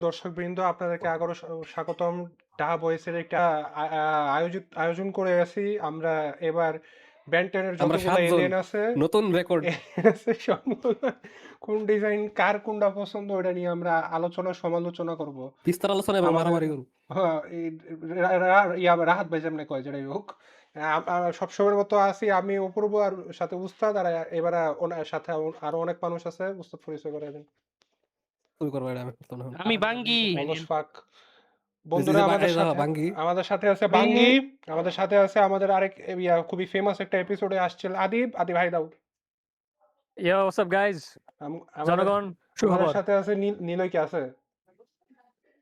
দর্শকবৃন্দ, আপনাদেরকে আবারও স্বাগতম। ডাহা বয়েসের একটা আয়োজন করে আছি আমরা। এবার ব্যান্টেনের আমরা যতগুলো 7 জন এলিয়েন আছে নতুন রেকর্ড সবগুলো কোন ডিজাইন কার কোনটা পছন্দ ওটা নিয়ে আমরা সমালোচনা করব। বিস্তার আলোচনা এবং আমাদের মারামারি করব। হ্যাঁ, রাহাত ভাই যেমনে কয় যেটাই হোক। সবসময়ের মতো আছি আমি অপূর্ব আর সাথে উস্তাদ, আর এবার ওনার সাথে আরো অনেক মানুষ আছে। উস্তাদ পরিচয় করে দেন। তুমি করবা এটা আমি করতাম না। আমি বাঙ্গি অলস This বন্ধুরা, is আমাদের এই সাথে বাঙ্গি আমাদের সাথে আছে বাঙ্গি, আমাদের সাথে আছে আমাদের আরেক খুবই ফেমাস একটা এপিসোডে আসছিল আদি ভাই দাও। Yo, what's up guys? আমাদের জনগণ আমাদের সুখবর। সাথে আছে নিলয়। কি আছে?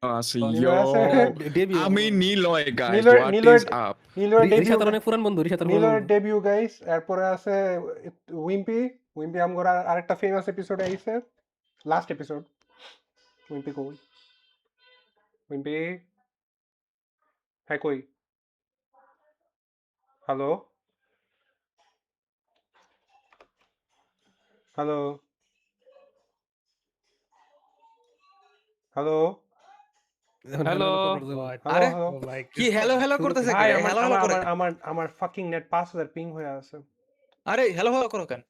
আছে নিলয় আছে। ডেবিউ আমি Niloy guys, Niloy what Niloy is up? Niloy debut, রিশাতের অনেক পুরান বন্ধু, রিশাতের পুরান নিলয়ের বন্ধু। Debut guys. এরপরে আছে উইম্পি। উইম্পি আমগোর আরেকটা ফেমাস এপিসোডে আইছে, লাস্ট এপিসোড। উইম্পি কই? উইম্পি হ্যাঁ কই? হ্যালো হ্যালো হ্যালো এখন Hello. Hello hello. কি হ্যালো হ্যালো করতেছে ভাই কে? আমার হ্যালো হ্যালো করে। আমার ফাকিং নেট 5000 পিং হয়ে আছে। আরে হ্যালো হ্যালো করো কেন?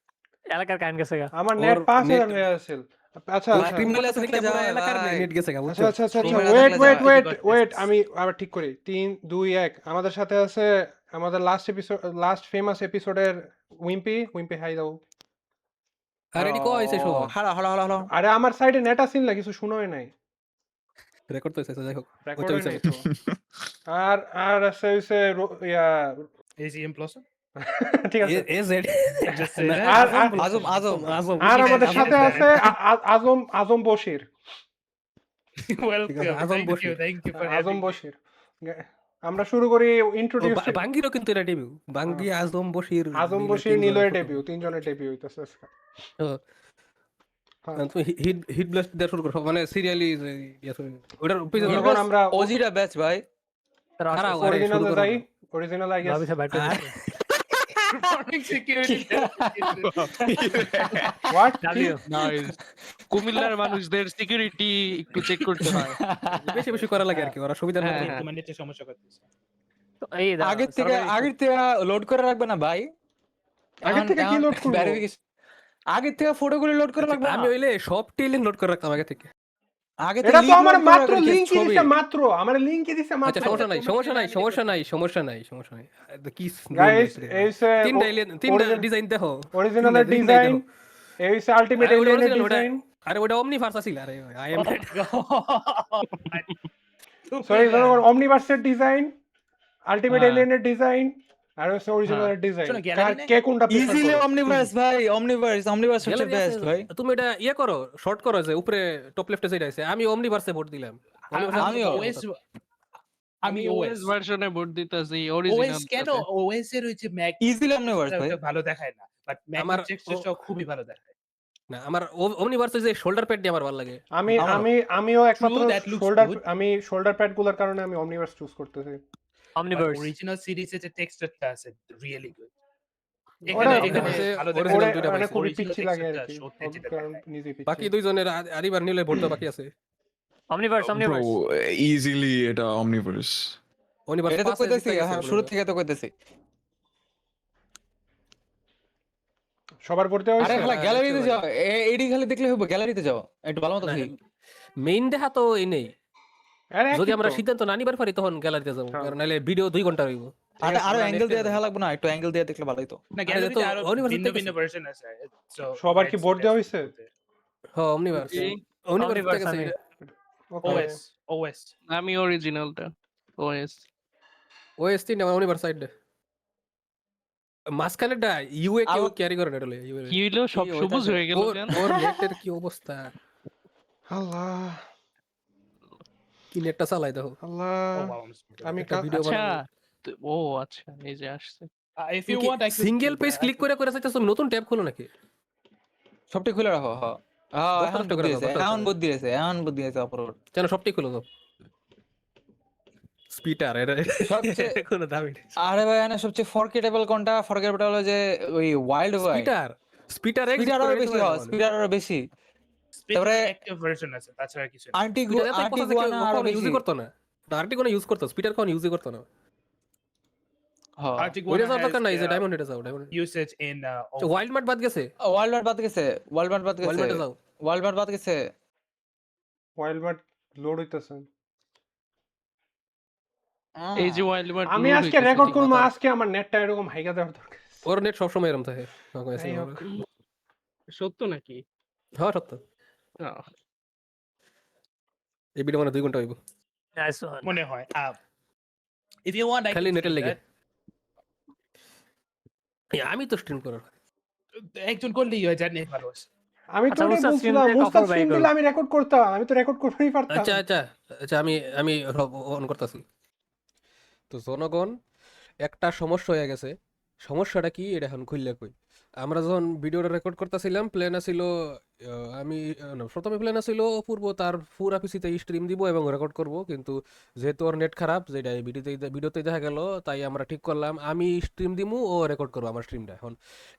এলাকার কান গেছে গা। আমার ওর নেট 5000 net- হয়ে আছে। আচ্ছা ওর আচ্ছা stream বলে আছে আছে দেখলে পুরো যায়, এলাকার ভাই। নেট গেছে গা, বুঝছো? আচ্ছা Stream এ ওয়েট থাকলে ওয়েট যায়। ওয়েট আমি আবার ঠিক করি। 3 2 1 আমাদের সাথে আছে আমাদের লাস্ট ফেমাস এপিসোডের উইম্পি হাই দাও। আর এডি কই আইছে সব হ্যালো হ্যালো হ্যালো হ্যালো। আরে আমার সাইডে নেট আসিল না, কিছু শুনোই নাই, রেকর্ড তো হইছে, যাই হোক রেকর্ড হইছে, নাই হইছে। তো। আর আর আছে হইছে ACM Plus? ঠিক আছে। এ জেড Just say না, that. আজম আজম। আর আমাদের Aziz সাথে Aziz আছে আজম Bashir. Welcome. Azam Thank Bashir. you. Thank you for Azam having me. Bashir. আমরা শুরু করি ইন্ট্রোডিউস। বাঙ্গিরও কিন্তু এটা ডেবিউ। বাঙ্গি, আজম বশির, আজম বশির নিলয়ের ডেবিউ, তিনজনের ডেবিউ হইতাছে আজকে। হ্যাঁ। তুমি হিট ব্লাস্ট দিয়ে শুরু করো, মানে সিরিয়ালি ওটার পিছনে যখন আমরা ওজিরা ব্যাচ ভাই। খারাপ আরে শুরু অরিজিনালে করো যাই, না। Original I guess. ভাবি সব বাইট করে দিছে। Good morning, security. What? W nice. কুমিল্লার মানুষদের সিকিউরিটি একটু চেক করতে হয়। বেশি বেশি করা লাগে আর কি, ওরা সুবিধা হ্যাঁ, নেই। হ্যাঁ। মানে একটা সমস্যা করতেছে। তো এই দাঁড়াও, আগের থেকে লোড করে রাখবে না ভাই। আগের থেকে কি লোড করব? Verification- আগের থেকে ফটোগুলো লোড করে রাখবে আমি না। হইলে সব টেলিং লোড করে রাখতাম আগে থেকে। আগে এটা তো link আমার load করে মাত্র রাখবেন, লিংকই ছবি। দিছে, মাত্র আমার লিংকই দিছে আচ্ছা মাত্র। সমস্যা নাই, সমস্যা নাই, সমস্যা নাই, সমস্যা নাই, সমস্যা নাই। কি গাইস এইসে তিনটা ডিজাইন দেখো। অরিজিনালের তিনটা ডিজাইন, এইসে আলটিমেট আরে ওটা এলিয়েনের original, ওটা- ডিজাইন। আরে ওটা অমনিভার্স আছিল, আরে আই এম সরি অমনিভার্সের ডিজাইন, আলটিমেট হ্যাঁ। এলিয়েনের ডিজাইন, আর হচ্ছে অরিজিনালের ডিজাইন। শোনো, gallery নেই? কে কোনটা প্রেফার ইজিলি করে? অমনিভার্স ভাই, অমনিভার্স হচ্ছে বেস্ট ভাই। তুমি এটা ইয়ে করো, শর্ট করো, যে উপরে টপ লেফটে যেটা আছে, আমি অমনিভার্সে ভোট দিলাম। আমিও। আমি ওএস OS ভার্সনে ভোট দিতেছি, OS অরিজিনাল কেন? OS এর হচ্ছে ম্যাক ইজিলি অমনিভার্স ভাই। ভালো দেখায় না। বাট ম্যাক আমার টেক্সচারটাও খুবই ভালো দেখায়। না, আমার অমনিভার্সে যে শোল্ডার প্যাড দিয়ে আমার ভালো লাগে। আমিও একমাত্র that looks good. Shoulder pad গুলোর কারণে আমি অমনিভার্স চুজ করতেছি। অমনিভার্স। অরিজিনাল সিরিজের যে টেক্সচারটা আছে রিয়েলি গুড। ওরা এখানে ভালো original দেখায়। দুইটা মানে পাইছি। খুবই Original পিচ্ছি লাগে আর texture কি, টা সত্যি যেটা কারণ দেখায়। নিজে পিচ্ছি। বাকি দুইজনের আরিবার নিলে ভোট দেওয়া বাকি আছে। অমনিভার্স ব্রো ইজিলি এটা অমনিভার্স। অমনিভার্স এটা তো কইতেছি, হ্যাঁ শুরু থেকে তো কইতেছি। সবার ভোট দেওয়া আরে হয়েছে? খালি হ্যাঁ, গ্যালারিতে দেখতে যাও, এডি খালি দেখলে হবে, গ্যালারিতে যাও একটু ভালো মতো দেখি। মেইন দেখা তো এই নেই। আরে যদি একই আমরা তো। সিদ্ধান্ত না নিবার পারি তখন গ্যালারিতে যাবো, হ্যাঁ। কারণ নাহলে ভিডিও 2 ঘন্টা হইব। আরো আছে, আরো আমরা অ্যাঙ্গেল দেখতে দিয়ে পাবো। দেখা লাগবে না, একটু অ্যাঙ্গেল দিয়ে দেখলে ভালোই তো। না আরে গ্যালারিতে তো আরো Universe ভিন্ন থেকে ভিন্ন গেছে। ভার্সন আছে। So সবার কি that's ভোট দেওয়া best হয়েছে? বলতে। হ্যাঁ অমনিভার্স। অমনিভার্স Omniverse থেকে আমি- Okay. OS আমি অরিজিনালটা ওএস। ওএস 3 আমার অমনিভার্স সাইড। মাঝখানেরটা ইউএ কেউ আবার- ক্যারি করে না এটা। কি হইলো, সব সবুজ হয়ে গেল কেন? ওর নেটের কি অবস্থা, আল্লাহ কি নেটটা চালাই দেখো। আল্লাহ। Oh wow, I'm sorry. আমি একটা ভিডিও আচ্ছা বানাবো। ও আচ্ছা, এই যে আসছে। If you want I could single page I click could- করে চাইতেছো, নতুন ট্যাব খুলো নাকি? সবটি খুলে রাখো। হ্যাঁ বটটা এখন নষ্ট করে দাও, বটটা এখন নষ্ট বুদ্ধি দিয়েছে অপরোড। কেন সবটাই খুলে দাও। স্পিটার এটা সবচেয়ে- কোনো দামি নেই। আরে ভাই এখানে সবচেয়ে ফরগেটেবল কোনটা? ফরগেটেবল হলো যে ওই ওয়াইল্ড ভাই। স্পিটার স্পিড আরো বেশি হয়, স্পিড আরো বেশি। Split তারপরে active version আছে তাছাড়া কিছু না। আন্টি স্পিডার এত আন্টি কথা আছে গুয়ানা আরো কখনো ইউজই বেশি করতো না। আর্টি কোনো ইউজ করতো, স্পিডার কোনো ইউজই করতো না। হ্যাঁ Arctic ওইটা One যাওয়ার has দরকার নাই, যে ডায়মন্ড এটা যাও, diamond usage in wild mart বাদ গেছে, ওয়ার্ল্ড বাদ গেছে ওয়ার্ল্ড বাদ ওয়াইল্ড গেছে মার্টে যাও। ওয়ার্ল্ড বাদ গেছে ওয়াইল্ড বার্ড লোড হইতেছে। এই যে ওয়াইল্ড বার্ড আমি আজকে রেকর্ড করবো, আজকে আমার নেটটা এরকম হাইগা দেওয়ার দরকার। ওর নেট সবসময় এরকম থাকে। যাই হোক। সত্য নাকি? হ্যাঁ সত্য। এই ভিডিও মানে 2 ঘন্টা হইব Nice one. মনে হয়। If you want I খালি can নেটের stream লেগে। that. আমি তো স্ট্রিম করার। একজন করলেই হয় যার নেট ভালো আছে। আমি তো আচ্ছা, ওটাই মুস্তাফ বলছিলাম, স্ক্রিন মুস্তাফ থেকে স্ক্রিন কফর দিলে আমি রেকর্ড করতাম, আমি তো রেকর্ড করতেই পারতাম। আচ্ছা আচ্ছা আচ্ছা আমি অন করতেছি। তো জনগণ একটা সমস্যা হয়ে গেছে। সমস্যাটা কি এটা এখন খুললে কই। আমরা যখন ভিডিওটা রেকর্ড করতেছিলাম, প্ল্যান ছিল আমি প্রথমে প্ল্যান ছিল অপূর্ব তার পুরা পিসিতে স্ট্রিম দিব এবং রেকর্ড করব, কিন্তু যেহেতু ওর নেট খারাপ, যেটা এই ভিডিওতে দেখা গেল, তাই আমরা ঠিক করলাম আমি স্ট্রিম দিমু, ও রেকর্ড করবো আমার স্ট্রিমটা। এখন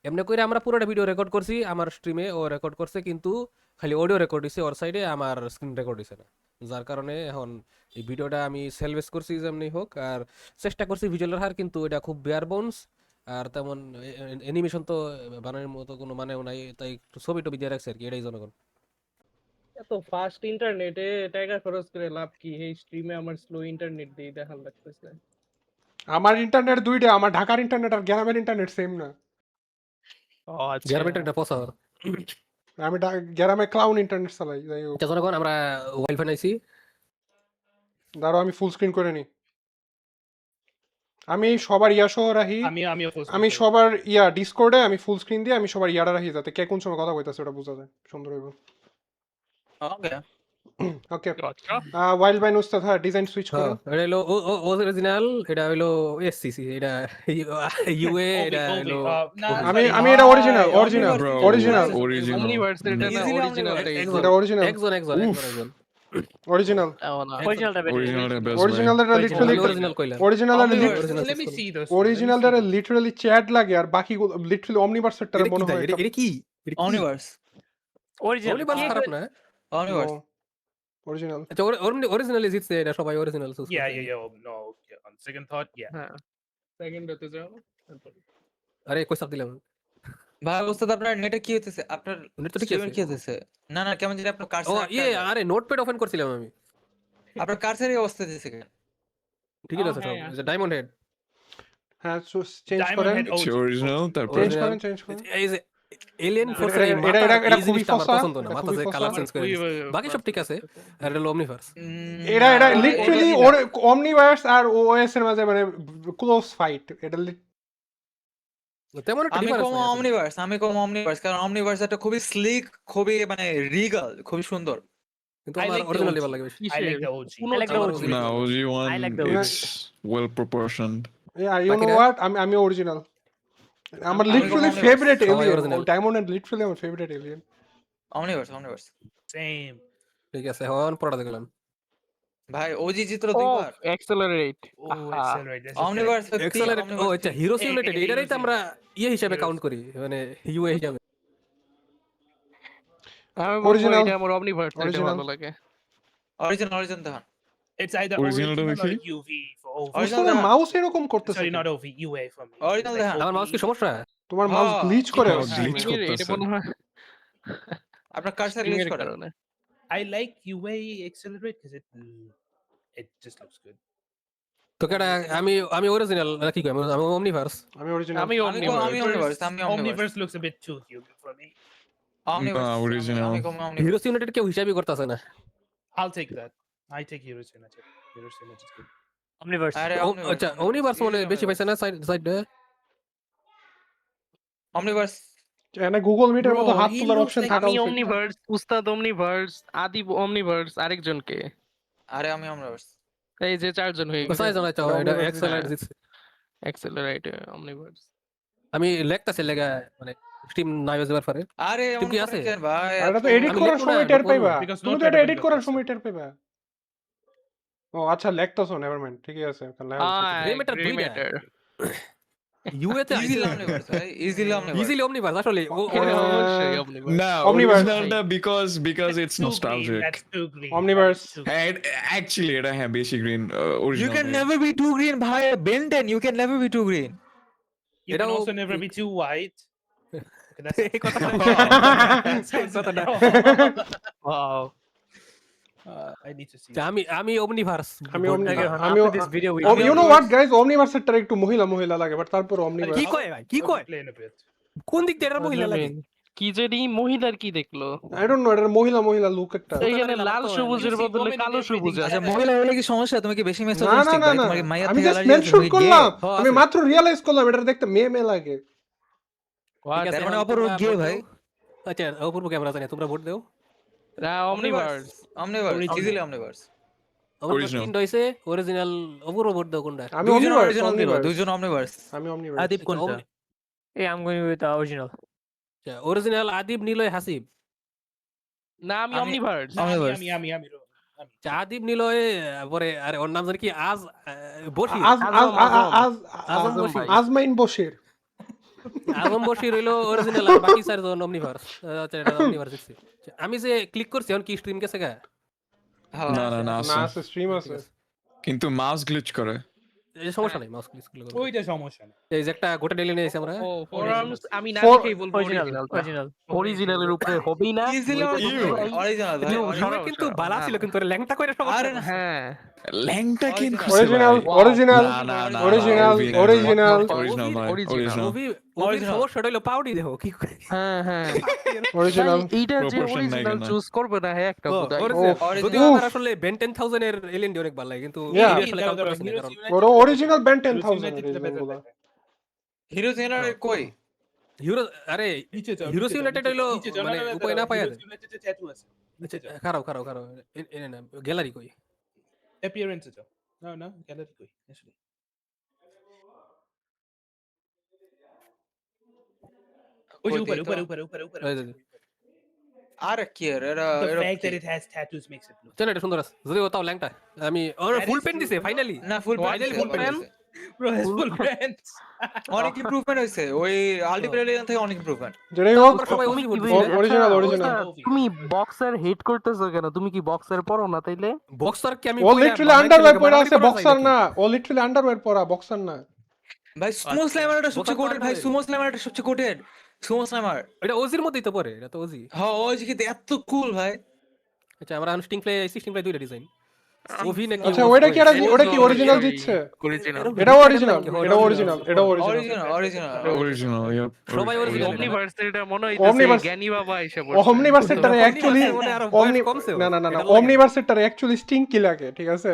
এমনি করে আমরা পুরোটা ভিডিও রেকর্ড করছি আমার স্ট্রিমে, ও রেকর্ড করছে, কিন্তু খালি অডিও রেকর্ড দিছে ওর সাইডে, আমার স্ক্রিন রেকর্ড দিছে না। যার কারণে এখন এই ভিডিওটা আমি সেলভেজ করছি যেমনি হোক, আর চেষ্টা করছি ভিজুয়ালের হার, কিন্তু এটা খুব বেয়ার বোনস, আর তেমন অ্যানিমেশন তো বানানোর মতো কোনো মানেও নাই, তাই একটু ছবি টবি দিয়ে রাখছে আর কি, এটাই জনগণ। এত ফাস্ট ইন্টারনেটে টাকা খরচ করে লাভ কি? এই স্ট্রিমে আমার স্লো ইন্টারনেট দিয়ে দেখার লাগতেছে। আমার ইন্টারনেট দুইটা, আমার ঢাকার ইন্টারনেট আর গ্রামের ইন্টারনেট সেম না। গ্রামের একটা পচা হওয়ার। আমি গ্রামে ক্লাউন ইন্টারনেট চালাই। যাই হোক, আচ্ছা জনগণ আমরা ওয়াইফাই নাইছি। দাঁড়াও আমি ফুল স্ক্রিন করে নিই। আমি সবার ইয়া সহ রাখি, আমিও post আমি করি। সবার ইয়া ডিসকর্ডে আমি ফুল স্ক্রিন দিয়ে আমি সবার ইয়াটা রাখি, যাতে কে কোন সময় কথা কইতাছে ওটা বোঝা যায়, সুন্দর হইব। ওকে ওকে, আচ্ছা ওয়াইল্ড বাইন উস্তাদ, হ্যাঁ ডিজাইন সুইচ হ্যাঁ করুন। এটা হলো অরিজিনাল, এটা হলো এসসিসি, এটা ইউএ, এটা Ovi, হলো না, আমি sorry, আমি এটা original Omniverse, original Bro, original original. Omniverse এটা না Easily অরিজিনালটাই Omniverse. এটা অরিজিনাল একজন অরিজিনাল অরিজিনালটা বেশি Original best way. অরিজিনাল এর লিটারালি অরিজিনাল কইলা। অরিজিনাল এর Omniverse. Let me see those. Original এর লিটারালি চ্যাট লাগে, আর বাকি লিটারালি অমনিভার্স এর এটা মনে কি হয় এটা কি? অমনিভার্স অরিজিনাল অমনিভার্স খারাপ না। Omniverse original. আচ্ছা অরিজিনালি জিতছে, এটা সবাই original choose Yeah. No, okay. On second thought, yeah. হ্যাঁ সেকেন্ড হতে যাও আরে কই সাপ দিলাম। ভাই ওস্তাদ আপনার নেটে কি হইতেছে? আপনার নেট তো ঠিক স্ট্রিমে আছে। কি হইতেছে? না না কেমন জানি আপনার ও কার্সার আরে নোটপ্যাড ওপেন করছিলাম আমি। আপনার কার্সারের অবস্থা দিতেছে কেন? ঠিকই আছে সব। হ্যাঁ, যে ডায়মন্ড হেড। হ্যাঁ চেঞ্জ Diamond করেন, Head It's OG. original, তারপর চেঞ্জ করেন। এই যে এলিয়েন ফোর্স এটা- এই এটা- মাথা এটা এই খুবই জিনিসটা আমার ফসা, পছন্দ না, এটা মাথা খুবই যে ফসা। কালার চেঞ্জ করে দিছে। বাকি সব ঠিক আছে, আর এটা হলো অমনিভার্স। এটা লিটারালি অমনিভার্স আর ওএস এর মাঝে মানে ক্লোজ ফাইট। এটা তেমন একটা আমি ডিফারেন্স কম নাই। অমনিভার্স কারণ অমনিভার্স একটা খুবই স্লিক, খুবই মানে রিগাল, খুবই সুন্দর। কিন্তু I আমার like the original OG. Level লাগে বেশি। I like the OG. I like the আমার OG. original No, OG one, I like the it's well proportioned. You know বাকিরা? হোয়াট, আমি অরিজিনাল। আমার আমি লিটারালি Omniverse, ফেভারিট সবাই alien, original। Diamond and literally আমার favourite alien. Omniverse Same. ঠিক আছে, এখন পড়া দেখলাম। ভাই ওজি জিতলো দুইবার। Accelerate Oh, accelerate. That's Omniverse accelerate, ও আচ্ছা হিরো সিমুলেটেড, এই এটারই তো আমরা ইয়ে হিসাবে Heroes। কাউন্ট করি, মানে ইউএ হিসাবে। আমি Original. এটা আমার অমনিভার্স এটা Original. ভালো লাগে অরিজিনাল দেখুন। It's either Original original or দেখি? UV for OV. Original উস্তাদের না। মাউস এরকম করতেছে Sorry, কেন? not OV, UA for me. Original Like দেখান। আমার মাউস কি সমস্যা? তোমার মাউস হ্যাঁ, গ্লিচ করে হ্যাঁ, আসছে। glitch এটা করতেছে। মনে হয় আপনার কার্সার স্ট্রিমের রিলিজ করেন। কারণে I like UA accelerate because it just looks good. তো কেডা আমি অরিজিনাল কি কই, আমি অমনিভার্স। আমি অরিজিনাল। আমি আমি omniverse Omniverse. Omniverse looks a bit too human for me. Omniverse. আমি কম হিরো অমনিভার্স। সিমুলেটেড কেউ হিসাবই করতেছে না। I'll take that. I take Heroes United. Heroes United is good. Omniverse. আরে আচ্ছা অমনিভার্স মানে বেশি পাইছে না সাইড অমনিভার্স এখানে গুগল মিটের মতো Bro, হাত he তোলার looks অপশন like থাকা আমি উচিত। অমনিভার্স উস্তাদ অমনিভার্স আদি অমনিভার্স আরেকজনকে আরে আমি অমনিভার্স। এই যে চারজন হয়ে গেছে সাইজ না চাও, এটা Omniverse এক্সেলারেট হ্যাঁ। দিচ্ছে। অ্যাক্সেলারেট অমনিভার্স আমি লেখতাছি লেগা মানে স্টিম না ইউজ করার পরে। আরে তুই এমন কি করে আছে? কেন ভাই? আর এটা তো এডিট আমি করার লিখবো সময় না, টের বলবো। পাইবা। Because তুমি তো Notepad এটা এডিট open করার করতেছে। সময় টের পাইবা। ও আচ্ছা লেখতাছো, নেভার মাইন্ড, ঠিকই আছে। রেমেটার দুইটা। রিমেটার ইউএ তে ইজিলি অমনিভার্স ভাই, ইজিলি অমনিভার্স। ইজিলি অমনিভার্স আসলে এটা অবশ্যই omniverse। No, Omniverse. original because That's it's too nostalgic. green. That's too green. Omniverse. That's too green. And actually, এটা হ্যাঁ বেশি green You original. can ভাই। never be too green ভাই, Ben 10, you can never be too green. You can এটাও also never be too white. Okay, that's এই কথাটা that এই sounds কথাটা Wow. I need to see. আমি omniverse আমি After this video, we you know what guys, Omniverse এর একটু মহিলা লাগে, বাট তারপর কি Omniverse কয় ভাই কি কয় Play in a bit. কোন দিক দিয়ে এটার What do মহিলা you লাগে mean? কি জানি মহিলার কি দেখলো? I don't know, এটা মহিলা লুক একটা। এইখানে লাল তো সবুজের You see বদলে women in কালো সবুজ everything. আছে। আচ্ছা মহিলা হলে কি সমস্যা? তুমি কি বেশি না মিসোজিনিস্টিক ভাই? তোমার কি মাইয়ার আমি থেকে জাস্ট অ্যালার্জি আছে? মেনশন তুমি কি করলাম, হ্যাঁ, আমি আছে। মাত্র রিয়ালাইজ করলাম এটা দেখতে মেয়ে লাগে। What? তার মানে অপূর্ব গে ভাই। আচ্ছা অপূর্ব ক্যামেরা জানি তোমরা ভোট দাও না omniverse। Omniverse, Original. Easily omniverse. আমার Original. তিনটা হইছে অরিজিনাল অপূর্ব ভোট দাও কোনটা আমি দুইজন Omniverse, অরিজিনাল দিল, Omniverse। দুইজন অমনিভার্স। আমি Omniverse। Adib কোনটা? Hey, I'm going with the original. Original Adib Niloy Hasib না আমি আমি- omniverse। Omniverse. Yummy. আচ্ছা, আদিব নিলয় পরে আরে ওর নাম জানি কি আজ বশির আজম ভাই। আজমাইন বশির। আজম বশির হইলো অরিজিনাল আর বাকি চারজন অমনিভার্স আচ্ছা এটা অমনিভার্স দেখছি আমি যে ক্লিক করছি এখন কি স্ট্রিম গেছে গা হ্যাঁ। না না আছে। আছে, স্ট্রিম আছে। কিন্তু মাউস গ্লিচ করে। এই সমস্যা নাই মাউস ক্লিক করলে ওইটা সমস্যা না। এই যে একটা গোটা ডেলি নিয়েছি আমরা ও forearms আমি না For- দেখেই বলবো Original. original। Original. অরিজিনালের উপরে হবেই না। ইজিলি অরিজিনাল ভাই। ইউএ কিন্তু বালা ছিল কিন্তু ওর ল্যাংটা কইরা আরে সমস্যা না। হ্যাঁ। ল্যাংটা কিন্তু অরিজিনাল অরিজিনাল Original, অরিজিনাল ভাই, Original. original. ওভি Original. সমস্যাটা হইলো পাউডি দেখো কি করে হ্যাঁ হ্যাঁ। অরিজিনাল এইটা যে Proportion নাই অরিজিনাল কেন? চুজ করবে না হ্যাঁ একটা বোধহয়। original. যদিও আমার আসলে বেন 10000 এর এলিয়েন অনেক ভালো লাগে কিন্তু Yeah. এই আসলে কাউন্ট করতেছে না কারণ ওর অরিজিনাল ব্যান্ড 10000 এর গুলো। হিরো জেনারেল কই? হিরো আরে নিচে যাও, Heroes নিচে যাও, United নিচে হইলো যাও, নিচে যাও, মানে না, না, না, উপায় না পাইয়া Heroes United এর tattoo আছে। নিচে যাও। খারাপ এনে না গ্যালারি কই Appearance এ যাও। না, gallery কই? আসলে। ওই যে কই উপরে, দেখতো? উপরে। এই যে, আরে কি এর এরা The এরা fact কি? that it has tattoos makes it look. চল এটা সুন্দর আছে যদিও তাও ল্যাংটা আমি ওর That full is pan true. দিছে ফাইনালি না full Finally full pan? Bro, has full pants. অনেক ইমপ্রুভমেন্ট হইছে। ওই আলটিমেট এলিয়ান থেকে অনেক ইমপ্রুভমেন্ট। যেটাই হোক আমরা সবাই ওভি ভোট তুমি- দিছি অরিজিনাল আচ্ছা, অরিজিনাল। তুমি বক্সার হেট করতেছো কেন? তুমি কি বক্সার পরো না তাইলে? বক্সার কি আমি ও লিটারালি আন্ডারওয়্যার পরে আছে, বক্সার না। ও লিটারালি আন্ডারওয়্যার পরা, বক্সার না। ভাই সুমো স্ল্যামারটা সবচেয়ে Boxer কোটেড ভাই, পারবে। সুমো স্ল্যামারটা সবচেয়ে কোটেড। সুমো স্ল্যামার। এটা ওজির মধ্যেই তো পড়ে এটা তো ওজি হ্যাঁ ওই যে কিন্তু এত কুল ভাই। আচ্ছা আমরা স্টিং প্লে দুইটা ডিজাইন ওভি নাকি আচ্ছা ওটা কি ওটা কি অরিজিনাল দিচ্ছে? Original. এটাও অরিজিনাল, এটাও অরিজিনাল। অরিজিনাল। Original, yep. সবাই original। Omniverse এটা মনে হইতেছে Omniverse- জ্ঞানী বাবা এসে পড়ছে। অমনিভার্সেরটারে অ্যাকচুয়ালি মনে আরো বয়স কমছে ওর। না এটা লাগে। অমনিভার্সেরটারে অ্যাকচুয়ালি স্টিংকি লাগে, ঠিক আছে?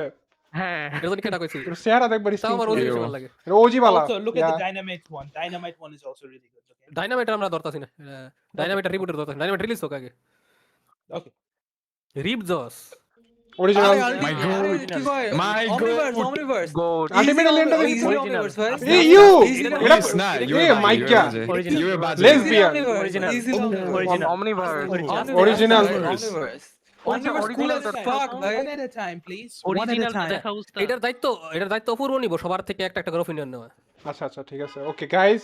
হ্যাঁ। এটা জানি কেটা কইছি এর চেহারা দেখবার তাও আমার ওজি স্টিংকি। বেশি ভালো লাগে এটা OG Bala. Also, look at the Yeah. Dynamite one. Dynamite one is also really good. Okay. Dynamite আমরা ধরতাছি না ডাইনামাইট রিবুটের ধরতাছি ডাইনামাইট রিলিজ হোক আগে Okay. Ripjaws original. My God. কি কয়? My Omniverse. Goat. আলটিমেট এলিয়েনটা দেখি। Easily omniverse ভাই। এই ইউ Easily এটা Please, nah, you এই মাইকা Original. You were bad. Lesbian. Original. Easily omniverse. Original. Omniverse। Original. Omniverse. Omniverse cool as fuck ভাই। One at a time, please. One at a original time. দেখা উস্তাদ। এটার দায়িত্ব অপূর্ব নিব সবার থেকে একটা করে অপিনিয়ন নেওয়া আচ্ছা ঠিক আছে। ওকে গাইস,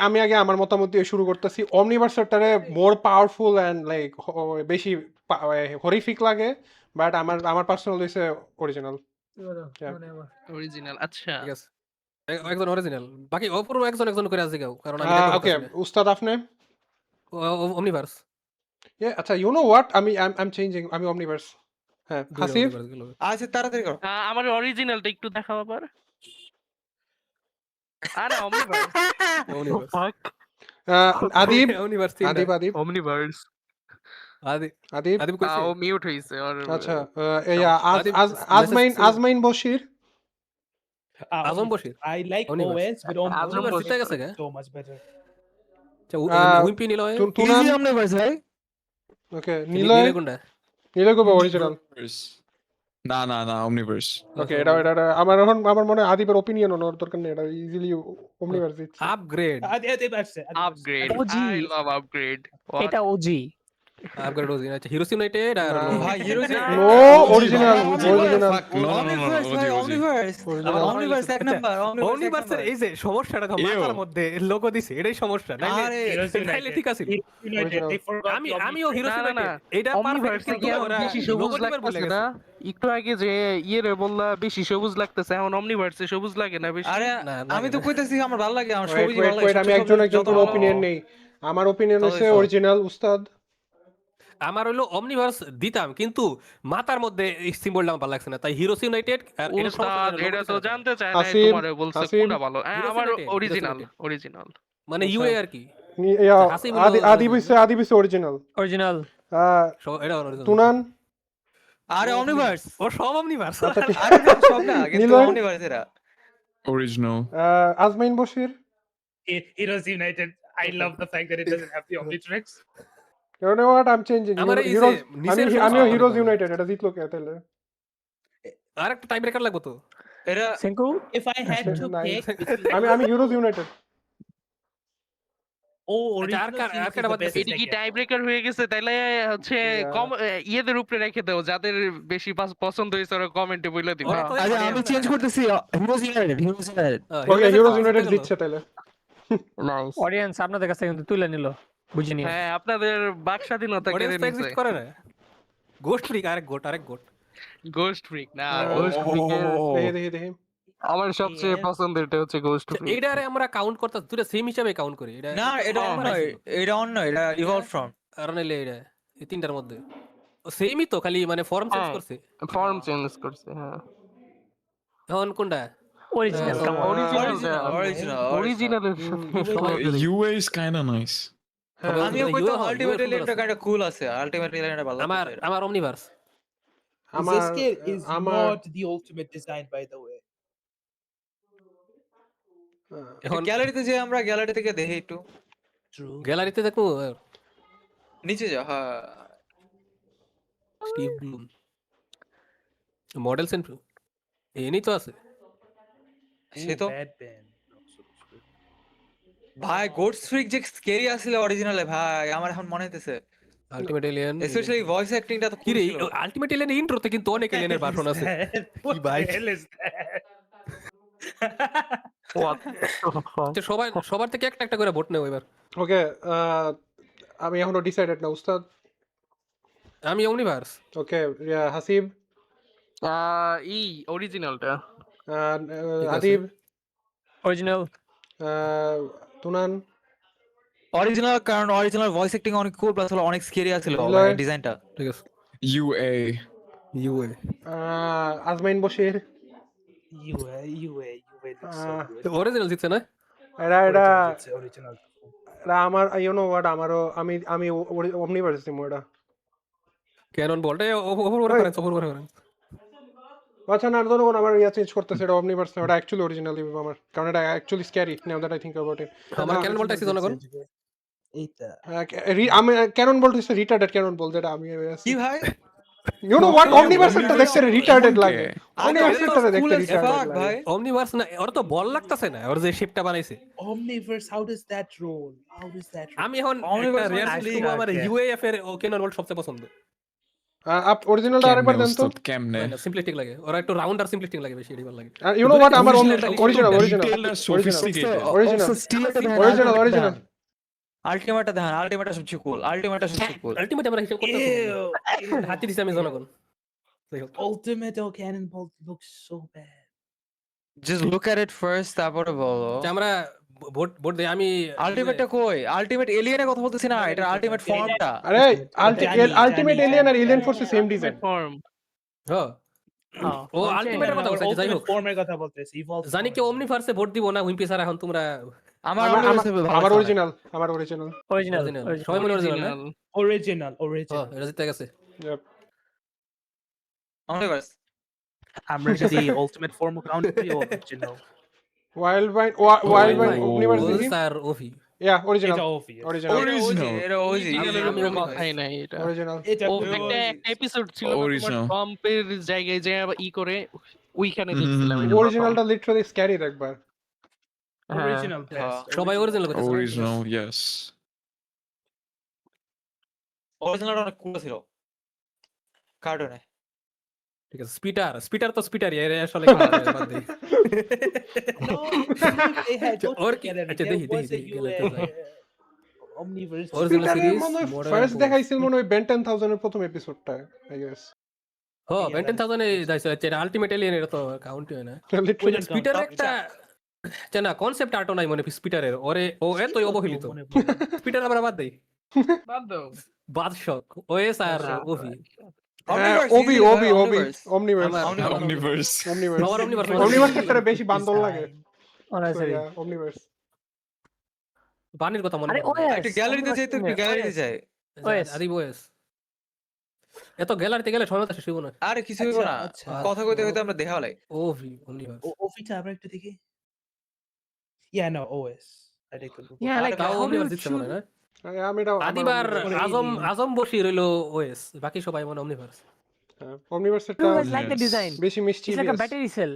আমি আগে আমার মতামত দিয়ে শুরু করতেছি। অমনিভার্সটারে মোর পাওয়ারফুল এন্ড লাইক বেশি হরিফিক লাগে, বাট আমার পার্সোনাল হইছে অরিজিনাল। অরিজিনাল আচ্ছা। ঠিক আছে একজন অরিজিনাল বাকি অপূর্ব একজন করে আছে কেউ কারণ আমি দেখতে ওকে পাচ্ছি না। উস্তাদ আপনি? অমনিভার্স আচ্ছা ইউ নো হোয়াট, আমি চেঞ্জিং, আমি অমনিভার্স। হ্যাঁ হাসিফ? আচ্ছা তাড়াতাড়ি করো। আমার অরিজিনালটা একটু দেখাও আবার। আরে omniverse। Fuck. Adib omniverse Adib Omniverse। Adib Adib কইছে ও মিউট হইছে আর আচ্ছা আদিব আজমাইন বশির। আজম Bashir I like Omniverse. OS, but Azam Omniverse Bashir is গেছে গা? so much better. আচ্ছা উইম্পি নিলয় তুনাম। Easily omniverse ভাই। ওকে নিলয় কোনটা কবে অরিজিনাল? না, Omniverse. ওকে এটা আমার মনে হয় আদিবের ওপিনিয়ন ওর দরকার নেই, এটা ইজিলি অমনিভার্স দিচ্ছে। Upgrade Adib, upgrade। OG. I love upgrade। এটা OG. I've got Rosy. আচ্ছা হিরোস ইউনাইটেড আর না। হলো- ভাই heroes no original original No, no, no, no, ভাই OG. Omniverse Original. অমনিভার্স এক নাম্বার Omniverse এই যে সমস্যাটা তো Ew. মাথার মধ্যে লোগো দিছে এটাই সমস্যা নাইলে আরে Heroes নাইলে United. ঠিক আছে Heroes United, they forgot আমি the আমিও হিরোস না, না, না। ইউনাইটেড এটা পারফেক্ট অমনিভার্সে কিন্তু কি এখন ওরা বেশি সবুজ লোগো টিপে ভুলে লাগতেছে গেছে না? একটু আগে যে ইয়েরে বললা বেশি সবুজ লাগতেছে, এখন অমনিভার্সে সবুজ লাগে না বেশি? আরে না, আমি তো কইতাছি আমার ভালো লাগে আমার ওয়েট সবুজ ওয়েট ভালো লাগে ওয়েট আমি সবচেয়ে একজন সবুজ একজন যত করে ভালো। ওপিনিয়ন নেই আমার ওপিনিয়ন তাহলে হচ্ছে সব। অরিজিনাল উস্তাদ আমার হলো অমনিভার্স দিতাম কিন্তু মাথার মধ্যে সিম্বলটা আমার ভালো লাগছে না তাই হিরোস ইউনাইটেড আর এটা সমস্যা উস্তাদ হলো এটা logo তো ছাড়া। জানতে চায় না, হাসিম, তোমারে বলছে হাসিম। কোনটা ভালো। হ্যাঁ, Heroes আমার United, Heroes original United। Original. মানে ইউএ আর কি হাসিম হলো আদি original। আদি বিসে অরিজিনাল অরিজিনাল এটা original। তুনান আরে অমনিভার্স ও সব অমনিভার্স আচ্ছা ঠিক আরে না, সব না কিন্তু নিলয়? অমনিভার্স এরা Original. আজমাইন Bashir Heroes United. I love the fact that it doesn't have the Omnitrix. You know what? I'm changing. আমার এই যে Heroes, নিচের আমিও সমস্যা হিরোজ অনেক ইউনাইটেড এটা জিতলো কে তাহলে আর একটা টাই ব্রেকার লাগবে তো এরা সেঙ্কু If I had to Nice. pick between আমি heroes United original Arca- seems Arca is the about the best এটি কি second. টাই ব্রেকার হয়ে গেছে? তাইলে হচ্ছে Yeah. কম ইয়েদের উপরে রেখে দাও, যাদের বেশি পছন্দ হয়েছে ওরা কমেন্টে বলে দিবা। ওরা তো- আরে আমি চেঞ্জ করতেছি হিরোজ ইউনাইটেড ওকে হিরোজ ইউনাইটেড জিতছে তাহলে নাইস। অডিয়েন্স আপনাদের কাছে কিন্তু তুলে নিল বুঝে নিয়ে হ্যাঁ, আপনাদের বাক স্বাধীনতা কেড়ে অডিয়েন্স নিছে। এক্সিস্ট করে না গোস্ট ফ্রিক আরেক গোট গোস্ট ফ্রিক না, Oh. গোস্ট ফ্রিকের দেখি আমার সবচেয়ে Yes. পছন্দের হচ্ছে গোস্ট ফ্রিক। এইটারে আমরা কাউন্ট করতে দুটো সেম হিসাবে কাউন্ট করি এটা না এটা হ্যাঁ, অন্য এটা অন্য এটা ইভলভ ফ্রম আর নাইলে এটা এই তিনটার মধ্যে সেমই তো খালি মানে ফর্ম চেঞ্জ হ্যাঁ। করছে ফর্ম চেঞ্জ করছে। হ্যাঁ, এখন কোনটা অরিজিনাল কাম অন অরিজিনালের UA is kind of nice. আমিও কইতাম আলটিমেট এলিয়েনটা কাইন্ড কুল আছে আলটিমেট এলিয়েনটা ভালো আমার লাগছে। আমার অমনিভার্স আমার Zeskir is আমার not the ultimate design, by the way. এখন গ্যালারিতে যে আমরা গ্যালারি থেকে দেখি একটু True. গ্যালারিতে দেখো নিচে যা হ্যাঁ স্টিভ ব্লুম মডেল সেন্ট্রু এনি তো আছে সে তো Bad band. Also, true. ভাই গোড স্ট্রিক যে স্কেরি আসলে অরিজিনালে ভাই আমার এখন মনে হইতেছে আলটিমেট এলিয়েন স্পেশালি ভয়েস অ্যাক্টিংটা তো কি খুব রে ছিল আলটিমেট এলিয়েন ইন্ট্রোতে কিন্তু অনেক এলিয়েনের ভার্সন আছে What ভাই? the hell is that? তো সবার থেকে একটা একটা করে ভোট নেও এবার ওকে আমি এখনো ডিসাইডেড না উস্তাদ আমি অমনিভার্স ওকে হাসিব এই অরিজিনালটা আছে। আদিব অরিজিনাল তুনান অরিজিনাল কারণ অরিজিনাল ভয়েস অ্যাক্টিং অনেক কুল প্লাস হলো অনেক স্কেরি আছিল নিলয়? ডিজাইনটা ঠিক আছে UA. ইউএ আজমাইন Bashir UA looks so Ah. good. Original জিতছে না এটা It's original. আমার ইউ নো হোয়াট আমারও আমি অমনিভার্স দিমু এটা ক্যানন বলটা ওভার রেফারেন্স আচ্ছা না ধরুন আমার ইয়া চেঞ্জ করতেছে এটা অমনিভার্স না ওটা অ্যাকচুয়ালি অরিজিনাল আমার কারণ এটা actually scary now that I think about it আমার ক্যানন বলটা আছে জনগণ আমি ক্যানন বলতেছে রিটার্ডেড ক্যানন বল যেটা আমি কি ভাই ইউ নো হোয়াট অমনিভার্স এটা দেখছে রিটার্ডেড লাগে অমনিভার্স এটা তো এটা cool দেখতে as রিটার্ডেড fuck, লাগে ভাই অমনিভার্স না ওর তো বল লাগতেছে না ওর যে শেপটা বানাইছে Omniverse, how does that roll? How does that roll? আমি এখন Omniverse একটা রিয়াল actually আমার okay. ইউএএফ এর ক্যানন বল সবচেয়ে পছন্দ আপ অরিজিনালটা আরেকবার দেন তো কেমনে সিম্পলিস্টিক লাগে ওরা একটু রাউন্ড আর সিম্পলিস্টিক লাগে বেশি এটাই ভালো লাগে ইউ নো হোয়াট আমার Original অরিজিনাল detailed আর sophisticated. অরিজিনাল আলটিমেটটা দেখেন আলটিমেটটা সবচেয়ে কুল আলটিমেটটা সবচেয়ে কুল আলটিমেট আমরা হিসাব করতে Ew. হাতি দিছি আমি জনগণ যাই হোক। Ultimate Cannonball looks so bad. Just look at it first তারপরে বলো আচ্ছা, আমরা ভোট দেই আমি আলটিমেটটা কই আলটিমেট এলিয়েনের কথা বলতেছি না এটা আলটিমেট ফর্মটা আরে আলটিমেট এলিয়েন আর alien force same design form. হ্যাঁ ও আলটিমেটের কথা বলছে যাই হোক Ultimate form এর কথা বলতেছি, evolved জানি কি form. অমনিভার্সে ভোট দিব না উইম্পি স্যার এখন তোমরা আমার আমার অরিজিনাল অরিজিনাল original। সবাই মনে অরিজিনাল না Original. হ্যাঁ এটা জিতে গেছে Omniverse I'm ready the ultimate form of count the original. Wildvine Omniverse দেখি sir OV yeah original It's obvious. Original এটা ওজি আমি খাই নাই এটা। অরিজিনাল It's ও a একটা এপিসোড ছিল না, তোমার Original. ট্রাম্পের জায়গায় যে ই করে ওইখানে হুম, দেখছিলাম হুম, এটা। অরিজিনালটা লিটারালি স্ক্যারি একবার হ্যাঁ। original best. সবাই অরিজিনাল কথা Original, yes. অরিজিনালটা অনেক কুল ছিল কার্টুনে। ঠিক আছে স্পিটার তো স্পিটারই এর আসলে বাদ দেই। No, they had both Or together. আচ্ছা, There দেখি, was a গেলে তো যাই। Omniverse. Original পিটারের series, মনে হয় Modern ফার্স্ট Force. দেখাইছিল মনে হয় বেন 10,000 এর প্রথম এপিসোডটা আই গেস। হ্যাঁ, Yeah, বেন 10,000 এ যাইছে এটা আলটিমেট এলিয়েন এটা তো কাউন্টই হয় না। লিটারালি স্পিটার একটা না কনসেপ্ট আর্টও নাই মনে স্পিটারের ওরে ও এতই অবহেলিত। স্পিটার আবার বাদ দেই। বাদ দাও। বাদশক ওএস আর ওভি। ওবি অমনিভার্স আমার Omniverse. সবার Omniverse, অমনিভার্সটা বেশি বান্দর লাগে। অনার্সারি অমনিভার্স বানির কথা মনে আরে পড়ে না। ওএস একটা গ্যালারিতে যাই তো, একটু গ্যালারিতে যাই। OS আদি ওএস এত গ্যালারিতে গেলে সময় তো শেষ হইব না। আরে কিছু হইব না, আচ্ছা। কথা কইতে কইতে আমরা দেখা হলাই। ওভি অমনিভার্স Ofita আমরা একটু দেখি। Yeah, no, OS. I take the book. Yeah, like তাও how do you অমনিভার্স দিচ্ছে মনে choose? না। আমি এটা আদিবার Omniverse. আজম বসি রইলো ওএস বাকি সবাই মনে omniverse. অমনিভার্সটা You guys like the Yes. design? বেশি It's like a mysterious. battery cell.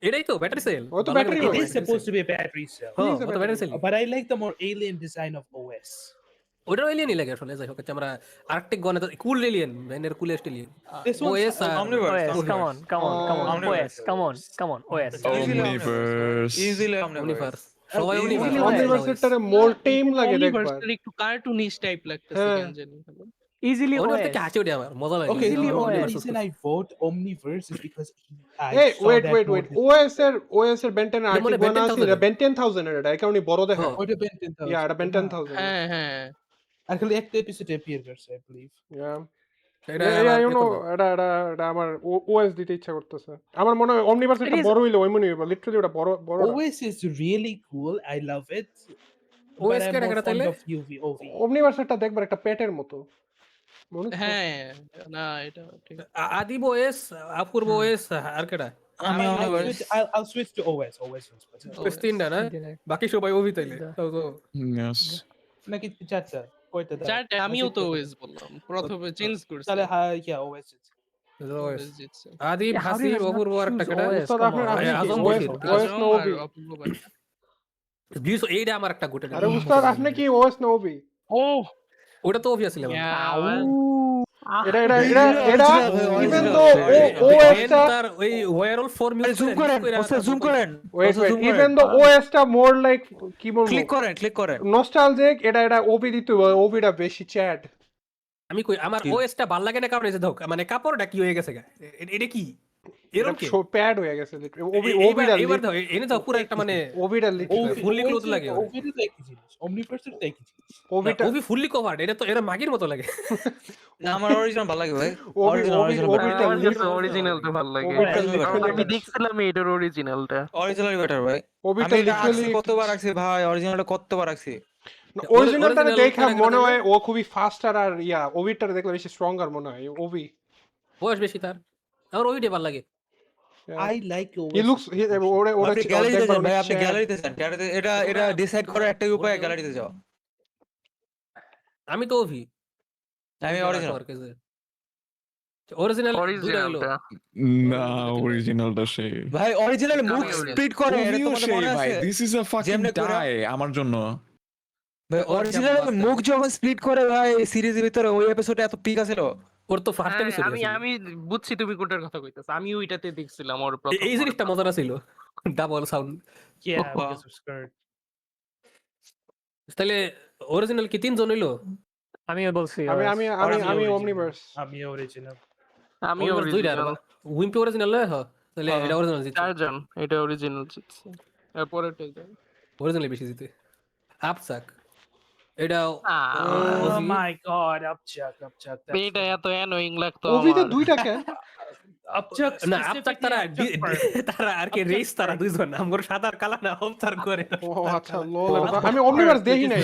এটাই তো ব্যাটারি সেল। ও তো battery It Oh, is supposed to be a battery cell. হ্যাঁ It is a ও তো battery sell. But I like the more alien design of OS. ওটাও এলিয়েনই লাগে আসলে যাই হোক হচ্ছে আমরা আর্কটিক গনে তো কুল এলিয়েন ভেনের coolest alien. This one's OS আর Omniverse. OS, come on, come on, come on. Omniverse. OS, come on, come on. OS. Omniverse. Easily omniverse সবাই Easily অমনিভার্স। OS. অমনিভার্সটারে মোর টেম লাগে দেখবার। Omniverse একটু কার্টুনিশ type লাগতেছে হ্যাঁ। কেন জানি। Easily ওটা OS. থেকে হাসি ওঠে আমার মজা লাগে। Okay, the Easily only OS. reason I vote Omniverse is because I এই saw wait that wait mode. OS এর বেন্টেন মনে আর্টিক হয় Ben বানা আছে 10,000 বেন 10,000 এর এটা এই কারণে বড় দেখা। হ্যাঁ। Would have been 10,000. ইয়া এটা বেন 10,000 হ্যাঁ হ্যাঁ। Actually, একটা episode appear করছে, I believe. ইয়া এটা ইউ নো এটা আমার ওএস দিতে ইচ্ছা করতেছে। আমার মনে হয় অমনিভার্স It একটা is- বড় হইলো এমনই হইবো লিটারালি ওটা বড় বড় না। OS is really cool. I love it. OS But I'm কেডা more কেডা fond তাইলে? of OV. অমনিভার্সটা দেখবার একটা পেটের মতো মনে হচ্ছে? হ্যাঁ না এটা ঠিক। আদিব ওএস অপূর্ব ওএস আর কেডা আমি Omniverse। I'll switch to OS. OS is better. OS তিনটা না বাকি সবাই ওভি তাইলে তাও তো Yes. নাকি চারটা? কয়টা দাও? চারটে আমিও তো ওএস বললাম। প্রথমে চেঞ্জ করছি। তাহলে yeah, OS is. OS OS জিতছে। Adib Yeah, how do you Hasib guys not অপূর্ব আর একটা choose কেডা OS? উস্তাদ Come আপনার on. আপনি কি আজম ওএস বশির। ওএস আজম না আর ওবি? অপূর্ব বাচ্চা। ভিউস এইটা আমার একটা গোটে আরে উস্তাদ আপনি কি ওএস না ওবি? ও ওটা তো অবভিয়াসলি আমার এটা ইভেন দো ওএসটা তার ওই ওয়ারল ফর্মুলা জুম করেন, ওস্তাদ জুম করেন। ওয়েট zoom করেন। ইভেন দো ওএসটা মোর লাইক কি বলবো ক্লিক করেন। নস্টালজিক এটা ওবি দিতে ওবিটা বেশি চ্যাট আমি কই আমার ওএসটা ভাল লাগে না কারণ এই যে ধোক মানে কাপড়টা কি হয়ে গেছে গা এটা কি এরকম কি প্যাড হয়ে গেছে ওবি এইবার ওবিটা এইবার ধর এনে তো পুরো একটা মানে ওবিটা লিটারালি fully clothed লাগে ওর। OV তো একই জিনিস। Omniverse তো একই জিনিস। ওবিটা ওভি ফুললি কভার্ড এটা তো এরা মাগির মতো লাগে না আমার অরিজিনাল ভালো লাগে ভাই। ওবি Original ওবিটা অরিজিনাল তো ভালো লাগে। ওবিটা আমি দেখছিলাম এটার অরিজিনালটা। অরিজিনাল বেটার ভাই। ওবিটা আমি এটা লিটারালি আঁকছি, কতবার রাখছি ভাই, অরিজিনালটা কতবার রাখছি। অরিজিনালটা original দেখা কেন মনে কেন হয় ও খুবই ফাস্টার আর ইয়া ওবিটা দেখলে বেশি স্ট্রঙ্গার মনে হয় ওবি বয়স বেশি তার আমার ওইটা ভালো লাগে I like OS. He looks ওরে ওরে আপনি গ্যালারিতে যান ভাই, আপনি গ্যালারিতে যান। গ্যালারিতে এটা ডিসাইড করার একটাই উপায়, গ্যালারিতে যাও। আমি তো ওভি আমি অরিজিনাল। অরিজিনাল দুইটা হলো না অরিজিনালটা সেই ভাই অরিজিনাল মুখ স্প্লিট করে, এটা ওভিও তোমাদের সেই মনে ভাই আছে? দিস ইজ আ ফাকিং যেমনে করে- ডাই আমার জন্য ভাই অরিজিনাল মুখ যখন স্প্লিট করে ভাই সিরিজের ভিতরে ওই এপিসোডে এত পিক আছিল। ওর তো ফার্স্ট এপিসোড আমি বুঝছি তুমি কোনটার কথা কইতাছ। আমি ওইটাতে দেখছিলাম ওর প্রথম। এই জিনিসটা মজার ছিল double sound Yeah, Oh. because of skirt. তাহলে অরিজিনাল কি তিনজন হইলো আমিও বলছি আমি OS. আমি আমি আমি original. অমনিভার্স আমি original. আমি Omniverse দুইটা অরিজিনাল। উইম্পি অরিজিনাল হ্যাঁ তাহলে হ্যাঁ। এটা অরিজিনাল জিতছে চারজন এটা অরিজিনাল জিতছে। এরপরেরটাই যাই। অরিজিনাল বেশি জিতে আপসাক এটা Oh my god, Upchuck. that's- এটা এত অ্যানোয়িং লাগতো ওবিতে আমার। দুইটা কেন Upchuck না আপসাক তারা specifically Upchuck part. তারা আর কি রেস তারা দুইজন আমগর সাদার কালা না অবতার করে ও আচ্ছা লোল আমি অমনিভার্স দেখি নাই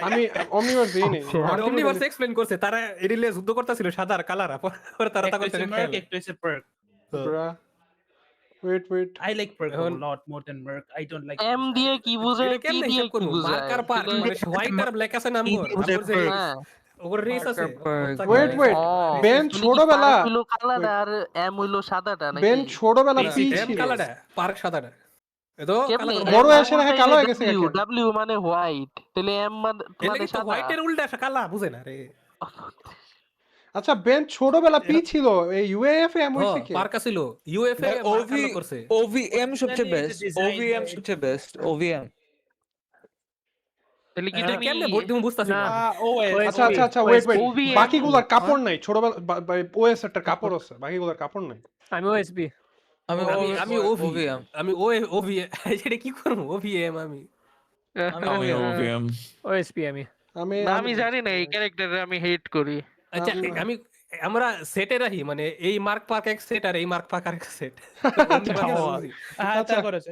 আমি অমনিভার্স দেখি নাই অমনিভার্স এক্সপ্লেইন করছে তারা এরিলে যুদ্ধ করতেছিল সাদা আর কালারা পরে তারা একটা তখন হচ্ছে Merc, একটা হচ্ছে Perk. Wait I like Perk a এখন- lot more than Merc. I don't like M দিয়ে কি বুঝায় এটা কি কেমনে দিয়ে হিসাব কি করব বুঝায় মার্কার পার মানে হোয়াইট আর ব্ল্যাক আছে না আমগর বুঝায় আমগর যে Perk। ওর রেস আছে ওয়েট বেন ছোটবেলা হইলো কালাটা আর এম হইলো সাদাটা নাকি? বেন ছোটবেলা পি এম ছিল কালারটা পার্ক সাদাটা এতো কেমনে? কালার বড় এসে না কালো হয়ে গেছে W, কেন? W মানে হোয়াইট। তাহলে এম মানে এলে কিন্তু সাদা। হোয়াইটের উল্টা কালা বুঝে না রে আচ্ছা বেন ছোটবেলা পি ছিল এই ইউএএফ এম হইছে কি পার্ক ছিল ইউএফএ ভাই, মার্কালো করছে ওভিএম সবচেয়ে Then it's best, designed ওভিএম by- সবচেয়ে বেস্ট, ওভিএম। তাহলে কি এটা তুমি কেমনে ভোট দিব বুঝতাছি না না। OS আচ্ছা আচ্ছা আচ্ছা ওয়েট ওয়েট OVM বাকিগুলোর কাপড় নাই ছোটবেলা ওএস একটা কাপড় আছে বাকিগুলোর কাপড় নাই আমি ওএসপি। আমি আমি ওভি ওভিএম। আমি ওভি এটা কি করব ওভিএম আমি আমি আমি OVM। OVM ওএসপি আমি। আমি না, আমি জানি না এই ক্যারেক্টারে আমি হেট করি। আচ্ছা আমি আমরা সেটে রাখি মানে এই মার্ক পার্ক এক সেট আর এই মার্ক পার্ক আর এক সেট আচ্ছা। তা করেছে।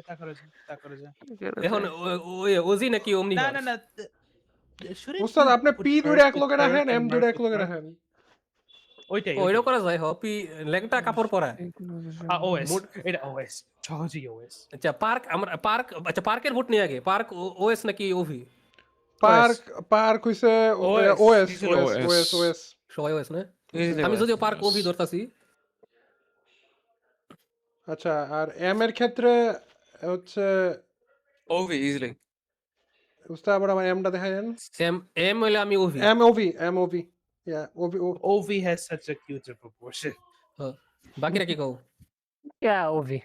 এখন ওজি নাকি ওমনি না, উস্তাদ আপনি পি ধরে এক লগে রাখেন এম ধরে এক লগে রাখেন ওইটাই ওইটাও করা যায় হপি লেংটা কাপড় পরা OS, এটা OS, সহজেই OS। আচ্ছা পার্ক আমরা পার্ক আচ্ছা পার্কের ভোট নিয়ে আগে পার্ক ওএস নাকি ওভি পার্ক হইছে OS, OS easily OS OS OS OS সবাই ওএস না Easily আমি OS, যদিও পার্ক yes. ওভি ধরতাছি আচ্ছা আর এম এর ক্ষেত্রে হচ্ছে ওভি ইজিলি। উস্তাদ আবার আমার এমটা দেখায়েন এম এম হইলে আমি OV M OV yeah OV OV has such a cuter proportion. বাকিরা কি কও ইয়া ওভি।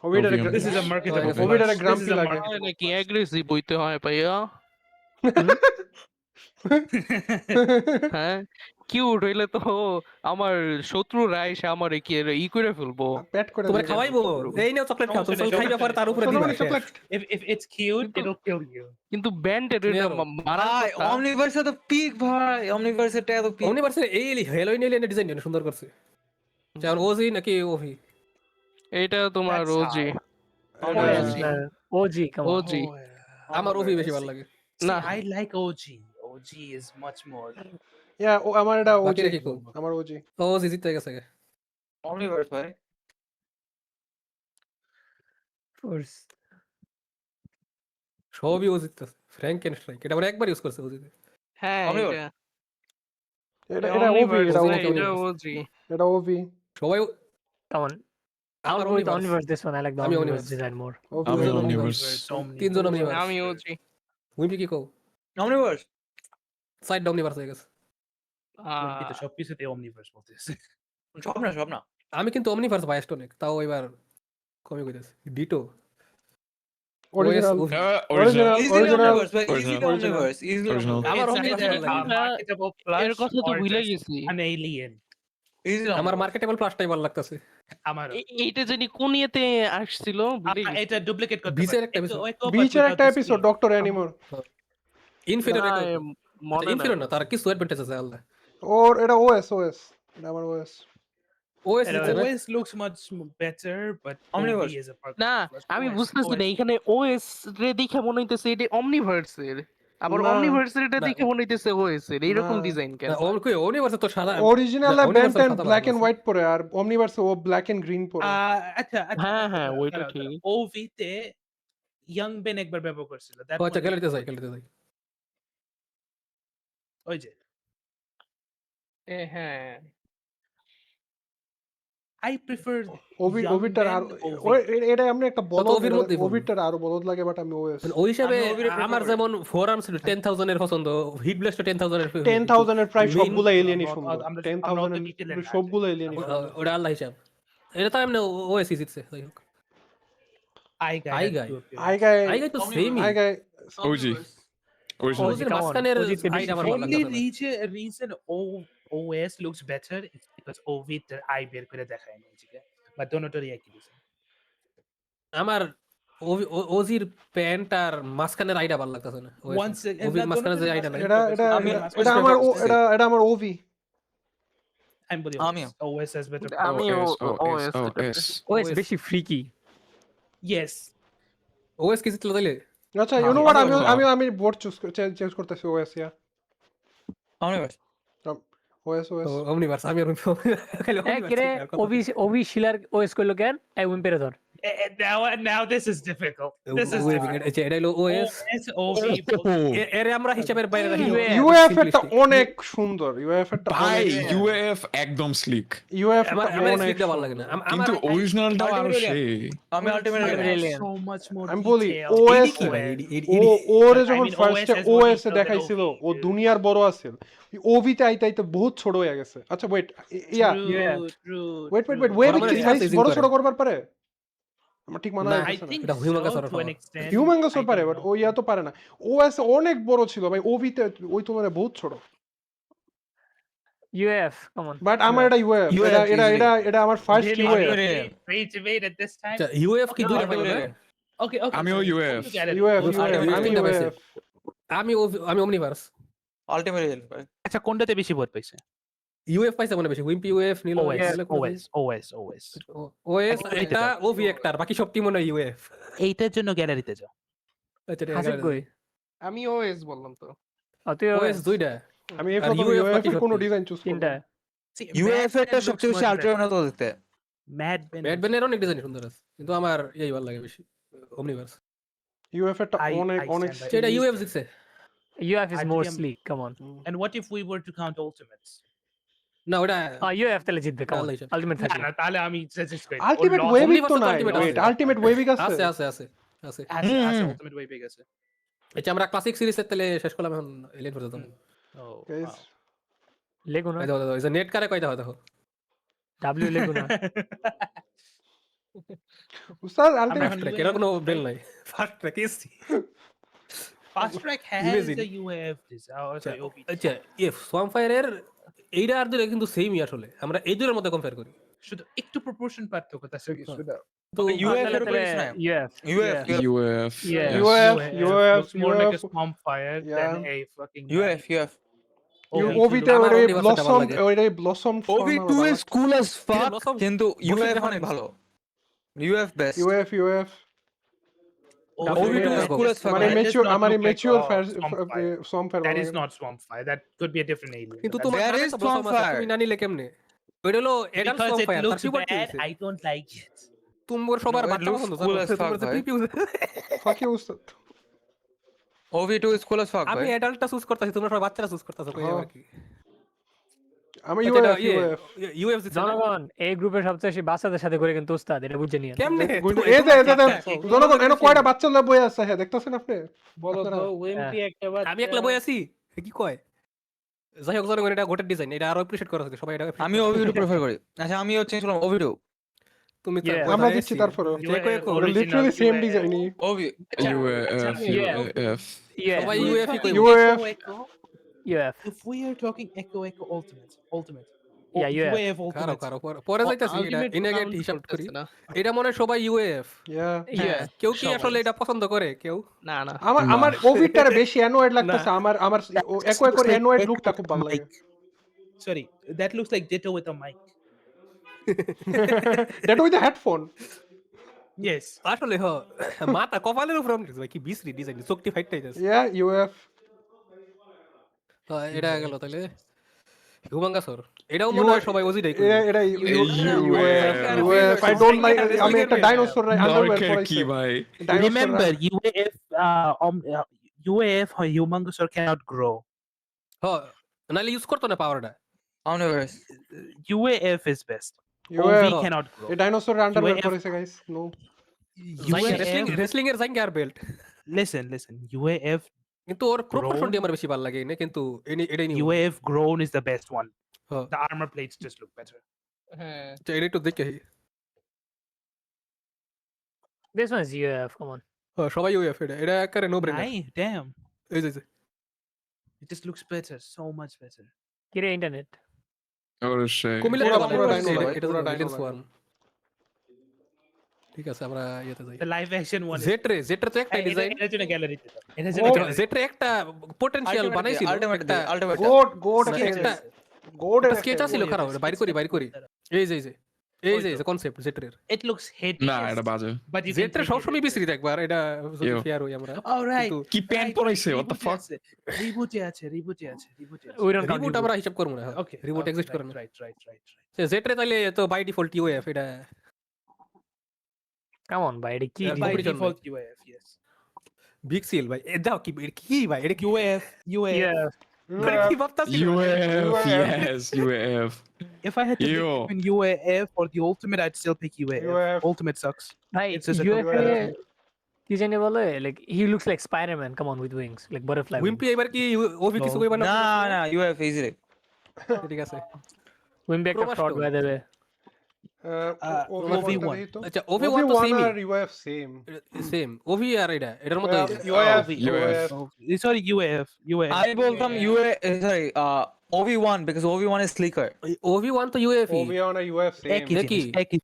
ওভিটার OVM. This is a marketable Okay. ওভিটার flush. Grumpy This is a লাগে marketable নাকি অ্যাগ্রেসিভ হইতে হয় ভাইয়া? হ্যাঁ, কিউট হইলে তো আমার শত্রুরা এসে আমার কি ই করে ফেলবো। প্যাট করে তোমরা দিবে। খাওয়াইবো এই নাও চকলেট খাও তুমি খাইবা পরে তার উপরে ছোট দিবা মানে chocolate If it's cute, it'll kill you. কিন্তু ব্যান্ডের নিয়ে মারা ভাই অমনিভার্সে তো পিক ভাই, অমনিভার্সে তো পিক। ইউনিভার্সের এই হ্যালোইন এলিয়েনের ডিজাইন সুন্দর করছে যেমন ওজি নাকি ওভি এটা তোমার That's রোজি। OS OG come on. OG আমার ওভি বেশি ভালো লাগে See, না। I like OG. OG is much more. ইয়া ও আমার এটা ওজি বাকিরা কি কও আমার ওজি ওজি জিতে গেছে অমনিভার্স ভাই। ফার্স্ট সবই ও জিততেছে ফ্র্যাঙ্কেন স্ট্রাইক এটা আমরা একবার ইউজ করছে ওজিতে হ্যাঁ, Omniverse. এটা এটা ওভি এটা ওভি এটা ওজি। এটা ওভি সবাই কাম অন। আমার I'll go with Omniverse। Omniverse this one. I like the আমি Omniverse Omniverse। design more. ওভি আমি Omniverse। Omniverse তিনজন Omniverse। আমি ওজি। উইম্পি কি কও অমনিভার্স। সাইড অমনিভার্স হয়ে গেছে কিন্তু সবকিছুতে Omniverse বলতেছে। সব না। আমি কিন্তু অমনিভার্স বায়াসড অনেক তাও এবার কমে কইতেছে ditto original original easily Original- Omniverse ভাই, easily original. Omniverse, easily Original. Omniverse. আমার It's Omniverse either ভালো লাগে। a marketable plush এর কথা তো or ভুলে just গেছি। an alien. ইজিলি আমার মার্কেটেবল প্লাসটাই ভালো লাগতেছে আমার এইটা জানি কোন ইয়েতে আসছিল ভুলে গেছি। এটা ডুপ্লিকেট করতে বিচের পারে। একটা episode। বিচের একটা এপিসোড ডক্টর অ্যানিমোর ইনফিরিয়র না, মনে নাই। ইনফিরিয়র না তার কিছু অ্যাডভান্টেজ আছে আলাদা ওর এটা ওএস এটা আমার ওএস ওএস এটা OS looks much better, but Omniverse. OV is a part. না, আমি বুঝতেছি না এখানে ওএস রে দেখে মনে হইতেছে এটা অমনিভার্সের, আবার না, অমনিভার্সের এটা না। দেখে মনে হইতেছে ওএস এর এরকম না। ডিজাইন কেন? ইউনিভার্সে তো সাদা অরিজিনালে না, ব্যান্ড Universal এন্ড সাদা ব্ল্যাক ভালো এন্ড আছে। হোয়াইট পরে আর অমনিভার্সে ও ব্ল্যাক এন্ড গ্রিন পরে আচ্ছা হ্যাঁ, হ্যাঁ, ওইটা দাঁড়াও, ঠিক। দাঁড়াও। OV তে ইয়াং বেন একবার ব্যবহার করছিল। That আচ্ছা was- গ্যালারিতে যাই ওই যে হ্যাঁ, I prefer Ovi young ওভিটার R Ben OV. এটা এমনি একটা বলদ ওভির মধ্যেই বলবো। ওভিটার আরো বলদ লাগে বাট আমি ওএস ওই হিসাবে আমি ওভিরে prefer আমার করি। যেমন ফোর আর্মস 10,000 এর পছন্দ হিট ব্লাস্ট 10,000 এর 10,000 এর প্রায় Main- সবগুলো এলিয়েনই সুন্দর আমরা- 10,000 আমরা অত detail এ এর না সবগুলো এলিয়েনই ওটা আল্লাহ হিসাব এটা তো এমনি ওএসি জিতছে যাই হোক I guy. I had guy. to appear. I গায় আইগাই তো সেমই আই গায় OG original ওজির come on, মাঝখানের OG তে সাইড আমার ভালো Only লাগছে reason OS looks better is because OV তে I বের করে দেখায় না ঠিক আছে বা দোনোটারই একই ডিজাইন আমার ওজির প্যান্ট আর মাঝখানের আইডা ভালো লাগতেছে না Once ওজির মাঝখানে যে আইডা নাই এটা এটা আমি- এটা আমার এটা আমার ওভি I'm believe আমিও। OS has better আমি OS OS OS ওএস বেশি ফ্রিকি। yes ওএস কি জিতলো তাইলে আচ্ছা ইউ নো হোয়াট আমি হ্যাঁ। আমি আমি বোর্ড চেঞ্জ করতেছি ওএস ইয়া অমনিভার্স। ওএস অমনিভার্স আমি আর এ কেরে ওভি শিলার ওএস কইলো কেন? এই উইম্পেরে ধর। Now this is difficult. This is waving এটা হলো ওএস OV. এর আমরা হিসাবের বাইরে রাখি ইউএফ একটা অনেক সুন্দর, ইউএফ একটা ভাই অনেক ইউএফ একদম স্লিক, ইউএফ আমার একটা আমার অনেক স্লিকটা ভালো লাগে না কিন্তু অরিজিনালটাও আরো Ultimate সেই। আমি ultimate Alien. So much more আমি বলি detail. ওএস কি ভাই, ওরে I যখন mean, ফার্স্টে OS has more OS A detail than দেখাইছিল OV, ও dude. দুনিয়ার বড় আছিল, ওভিতে আইতে আইতে বহুত ছোট হয়ে গেছে। আচ্ছা wait, yeah True. Wait true. ওয়েভে ওরা কি reverse সাইজ aging বড় করে। ছোট করবার পারে? আমার ঠিক মনে না, I হইতেছে না। think এটা humongous so horror to an power. extent. হিউম্যাঙ্গাসও I পারে, don't বাট know. ও ইয়া তো পারে না। ওএস অনেক বড় ছিল ভাই, ওভিতে ওই তোমার বহুত ছোট। UF, come on. বাট আমার এটা ইউএফ, UF এটা এটা easily. এটা এটা আমার first Really? UF. Wait at this time. আচ্ছা ইউএফ কি দুইটা পাইলো না? Okay. আমিও sorry, UF. come together. UF Ultimate UF আমি তিনটা পাইছে। ইউএফ। আমি ওমনিভার্স আলটিমেট ভাই। আচ্ছা কোনটাতে বেশি ভোট পাইছে? ইউএফ পাইছে মনে বেশি উইম্পি ইউএফ নীল OS. ওএস Okay, এটা এটা- ওভি একটা আর বাকি সব টিম মনে ইউএফ এইটার জন্য গ্যালারিতে যাও। আচ্ছা হাসিব কই? আমি ওএস বললাম তো। তুই ওএস দুইটা আমি আর প্রথমে UF ইউএফ বাকি এর সব কোনো কি? ডিজাইন চুজ করব। তিনটা। ইউএফ এর সবচেয়ে বেশি আলটিমেট মতো দেখতে। ম্যাড ব্যাড ব্যানের অনেক ডিজাইন সুন্দর আছে কিন্তু আমার এই ভালো লাগে বেশি ওমনিভার্স ইউএফ এরটা I- অনেক I অনেক stand by সেটা ইউএফ জিতছে UF is more IBM sleek, come on. And what if we were to count ultimates? না ওটা UF তাহলে জিতবে, come on. তাহলে হিসাব। Ultimate থাকলে। না তাহলে আমি সাজেস্ট করি আলটিমেট Or ওয়েভিক Omniverse তো তো নাই। Ultimate ওয়েট আছে। আলটিমেট ওয়েভিক আছে? আছে আছে আছে আছে আছে ultimate way গেছে। আচ্ছা আমরা ক্লাসিক সিরিজের তাহলে শেষ করলাম এখন এলিয়েন ফোর্স যাবো Oh. Guys, wow. লেগো না? এই দেখো এই যে নেট কারে কয়টা হয় দেখো W লেগো না? উস্তাদ আমরা আলটিমেট এখন ট্র্যাক এর কোনো বেল নাই ফার্স্ট ট্র্যাক এসছি Fast Track has Imagine. a UAF design. Oh, sorry, OP. আচ্ছা ইফ সোয়াম ফায়ারের এইটা আর দুটো কিন্তু সেমই আসলে আমরা এই দুটোর মধ্যে কম্পেয়ার করি শুধু একটু প্রপোর্শন পার্থক্য আছে তো UF এর তাহলে উপরে কিছু নাই। UF. UF UF Yeah. UF looks more like a UF swamp fire than a fucking UF ওভিতে আমার ওই Omniverse টা ভালো ব্লসম লাগে। ওই blossom OV2 is cool as fuck Blossom কিন্তু বসে UF যখন অনেক ভালো। UF best. UF OV2 is cool as fuck. মানে That does ম্যাচিউর not আমার look like mature a swamp fire. Swamp fire That is not swamp fire. That could be a different alien. কিন্তু but তোমার There কাছে is তো blossom আছে, Swampfire. তুমি না নিলে কেমনে ওইটা হলো এডাল because সোয়াম it ফায়ার তার looks পিউবার্টি bad, হয়েছে I don't like it. তোমার সবার No, it বাচ্চা looks পছন্দ cool as fuck, তোমার ভাই। ফাক ইউ উস্তাদ। OV2 is cool as fuck আমি ভাই। এডাল্টটা চুজ করতেছি তোমরা সবাই বাচ্চারা চুজ করতেছো কই হ্যাঁ। আর কি আমি আচ্ছা, এটা ইউএফ ইউএফ জিতছে না? জনগণ এই গ্রুপের সবচেয়ে বেশি বাচ্চাদের সাথে করে কিন্তু উস্তাদ, এটা বুঝে নিয়ে। কেমনে এই যে জনগণ এনে কয়টা বাচ্চা লয়ে বই আছে, হ্যাঁ দেখতেছেন আপনি? বলো তো আপনারা- ওএমপি একটা বাচ্চা। আমি একলা বই আছি এ কি কয় যাই হোক জনগণ এটা গোটের ডিজাইন এটা আরো অ্যাপ্রিশিয়েট করা উচিত সবাই এটা appreciate আমি করা উচিত। OV2 প্রেফার করি। আচ্ছা আমি হচ্ছে ছিলাম OV2 তুমি তো Yeah. আমরা দিচ্ছি তারপরে। লিটারালি সেম ডিজাইনই। OV ইউএফ ইউএফ সবাই Yeah. ইউএফ কই UF UF. If we are talking Echo Ultimate. Yeah, UF. UAF কারো Ultimate. কারো পরে যাইতাছি এটা Ultimate ইনএগেট count হিসাব করি করতেছে না। এটা মনে হয় সবাই ইউএফ ইয়া Yeah. কেউ কি সবাই। আসলে এটা পছন্দ করে কেউ না না আমার না। আমার ওভিটারে বেশি অ্যানোয়েড লাগতেছে, আমার আমার একো একো অ্যানোয়েড লুকটা খুব ভালো লাগে। Sorry, that looks like Ditto with a mic. That with the headphone. Yes. আসলে হ মাথা কপালের উপর আমনে ভাই কি বিশ্রী ডিজাইন চোখটি ফাইটটাই যাচ্ছে ইয়া ইউএফ এটা গেল তাহলে হুমাঙ্গাসর এটাও মনে হয় সবাই ওজিটাই করে এটা UF UF UF I don't like আমি একটা ডাইনোসর আন্ডারওয়্যার দরকার পরাইছি। কি ভাই? Remember, UAF or Humongousaur cannot grow. হ নালে ইউজ করতো না পাওয়ারটা Omniverse. UAF is best. UF OV cannot grow. এই ডাইনোসর আন্ডারওয়্যার UAF পরাইছে গাইস। নো রেসলিং এর জাঙ্গার বেল্ট Listen. UAF কিন্তু ওর প্রপোর্শনটি আমার বেশি ভালো লাগে না কিন্তু এটাই new UAF grown is the best one. Huh. The armor plates just look better. হ্যাঁ এটা একটু দেখে This one is UF, come on. সবাই ইউএফ এটা একারে নো ব্রেনার Aye, damn. এই যে It just looks better, so much better. কিরে internet? অবশ্যই কুমিল্লা পুরো ডাইনো লাগে, এটা পুরো তো ডাইনো ডাইনোস লাগে। ওয়ান ঠিক আছে আমরা ইয়েতে যাই The live action one. জেটরে তো একটা ডিজাইন এটা জন্য গ্যালারি তে এটা জেটরে একটা পোটেনশিয়াল বানাইছিল Ultimate একটা Ultimate. গোড গোড একটা গোড স্কেচ আছিল খারাপ বাইর করি এই যে কনসেপ্ট জেটরের It looks hideous. না এটা বাজে। But you can জেটরে take সবসময় it. বিশ্রী দেখবার এটা যদি Ew. ফেয়ার হই আমরা All right. কিন্তু কি প্যান্ট পরাইছে? What the fuck? Reboot আছে. We don't count রিবুট আমরা হিসাব করব না Okay. রিবুট okay, এক্সিস্ট করে না Right. জেটরে তাইলে তো বাই ডিফল্ট ইউএফ এটা কাম অন ভাই এটা কি Yeah, By Competition design? default UAF, yes. Big seal ভাই দাও কি এটা কি ভাই এটা কি UAF, UAF. Yeah. মানে কি ভাবতাছি UAF, UAF. yes, UAF. If I had to pick Yo. between UAF or the Ultimate, I'd still pick UAF. UAF. Ultimate sucks. ভাই It's just a UFA comparison. কি জানি বলে like he looks like Spider-Man come on with wings like butterfly wings. Wimpy এবার কি ওভি কিছু No. কইবা না না না ইউএফ ইজিলি ঠিক আছে Wimpy একটা Chroma fraud Stone. by the way. OV1. আচ্ছা ওভি ওয়ান তো সেমই আর UAF সেম সেম ওভি আর এটার মতো UAF UAF. Sorry, UAF. UAF. আমি বলতাম UA sorry OV one because OV one is slicker OV one তো ইউএফি OV1 আর UAF সেম Ekis, Eki. Ekis.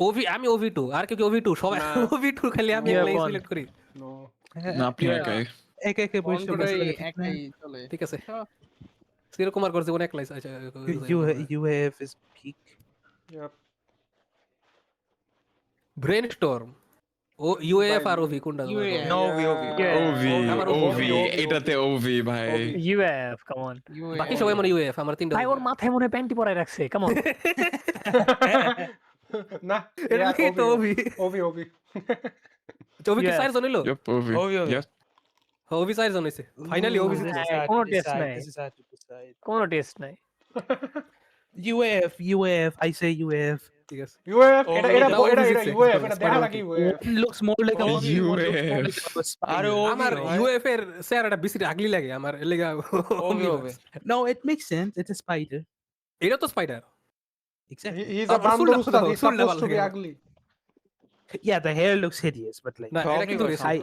ওভি আমি ওভি টু আর কেউ ওভি টু সবাই না। ওভি টু খালি আমি Yeah, একলাই one. সিলেক্ট করি নো না আপনি একাই Eke boy, চলে ঠিক আছে সিরো কুমার করছে কোন একলাই আচ্ছা UAF is peak. ব্রেনস্টর্ম ও ইউএফ আর ওভি কোনটা UAF. No OV OV Yeah. OV আমার ওভি এটাতে ওভি ভাই UF come on. বাকি সবাই মানে ইউএফ আমার তিনটা ভাই ওর মাথায় মনে প্যান্টি পরাই রাখছে come on. না এটা কি তো ওভি ওভি ওভি কি Yeah. সাইজ হইলো Yep, ওভি ওভি, ওভি। Yes. ওভি সাইজ হইছে finally Ovi This is Hey, hard কোনো to test decide, নাই। this is hard to decide. কোনো টেস্ট নাই। UAF, I say UAF. ঠিক আছে UAF এটা এটা এটা এটা OV এটা six, UAF এটা Spider-Man দেখা লাগে UAF One looks more like a monkey, one looks more like a আরে spider. ওভি আমার ভাই। ইউএফ এর চেহারাটা বেশি আগলি লাগে আমার লেগা ওভি ওভি No, it makes sense. It's a spider. এটা তো স্পাইডার Exactly. he's a আবার বান্দর শুনলাম উস্তাদ তো, he's শুনলাম supposed to be আবার। ugly Yeah, the hair looks hideous, but like না So, এটা কিন্তু Omniverse, racing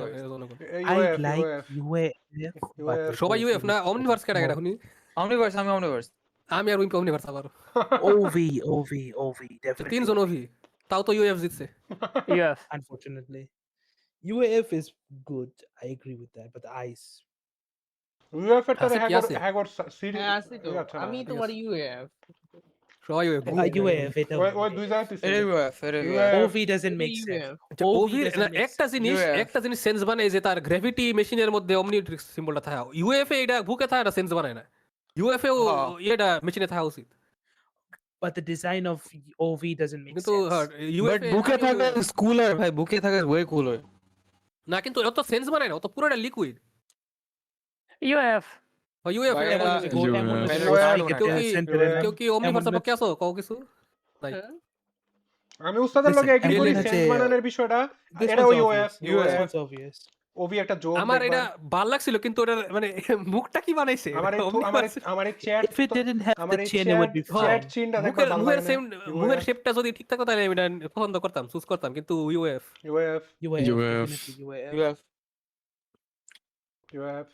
I UAF like UAF UAF. UAF but সবাই OV ইউএফ না is অমনিভার্স কেডা more- কেডা শুনি অমনিভার্স আমি অমনিভার্স আমি আর উইম্পি অমনিভার্স আবার OV, definitely. তিনজন ওভি তাও তো ইউএফ জিতছে UF Unfortunately, UAF is good. I agree with that, but the eyes. UAF এর আছে তারে কি আছে? হ্যাগর সিরিজ হ্যাঁ আছে তো আমি তোমার ইউএফ সবাই ইউএফ UAF. It ওই দুই জায়গায় তুই এটা ইউএফ এটা UAF OV doesn't make sense. Ovi doesn't make একটা জিনিস UAF একটা জিনিস সেন্স বানায় যে তার গ্র্যাভিটি মেশিনের মধ্যে অমনি সিম্বলটা থাকে ইউএফ এ এটা বুকে থাকে না সেন্স বানায় না ইউএফ এ হ্যাঁ। এটা মেশিনে থাকা উচিত But the design of OV doesn't make কিন্তু sense. ইউএফ বাট বুকে থাকে স্কুলার ভাই বুকে থাকে ওয়ে কুলার না কিন্তু অত সেন্স বানায় না অত পুরোটা লিকুইড UF ইউএফ ভাই, Emerald এটা- go- UAF Emerald এটা goes দারুণ like একটা a UAF center and কেউ কি অমনিভার্সের পক্ষে আছো কও কিছু নাই আমি উস্তাদের লগে Listen, এগ্রি করি Alien সেন্স আছে- বানানোর বিষয়টা This এটা one's ওই obvious. UAF This UAF one's obvious. ওভি একটা জোক আমার এটা ভাল লাগছিল কিন্তু ওটার মানে মুখটা কি বানাইছে আমার আমার এই chat If it didn't have আমার the এই chin, it would be chat fine. চিনটা মুখের দেখবার ভালো মুখের লাগে সেম মুখের UAF শেপটা যদি ঠিক থাকতো তাহলে আমি এটা পছন্দ করতাম চুজ করতাম কিন্তু UF UAF UAF. UAF. Definitely UAF. UF UAF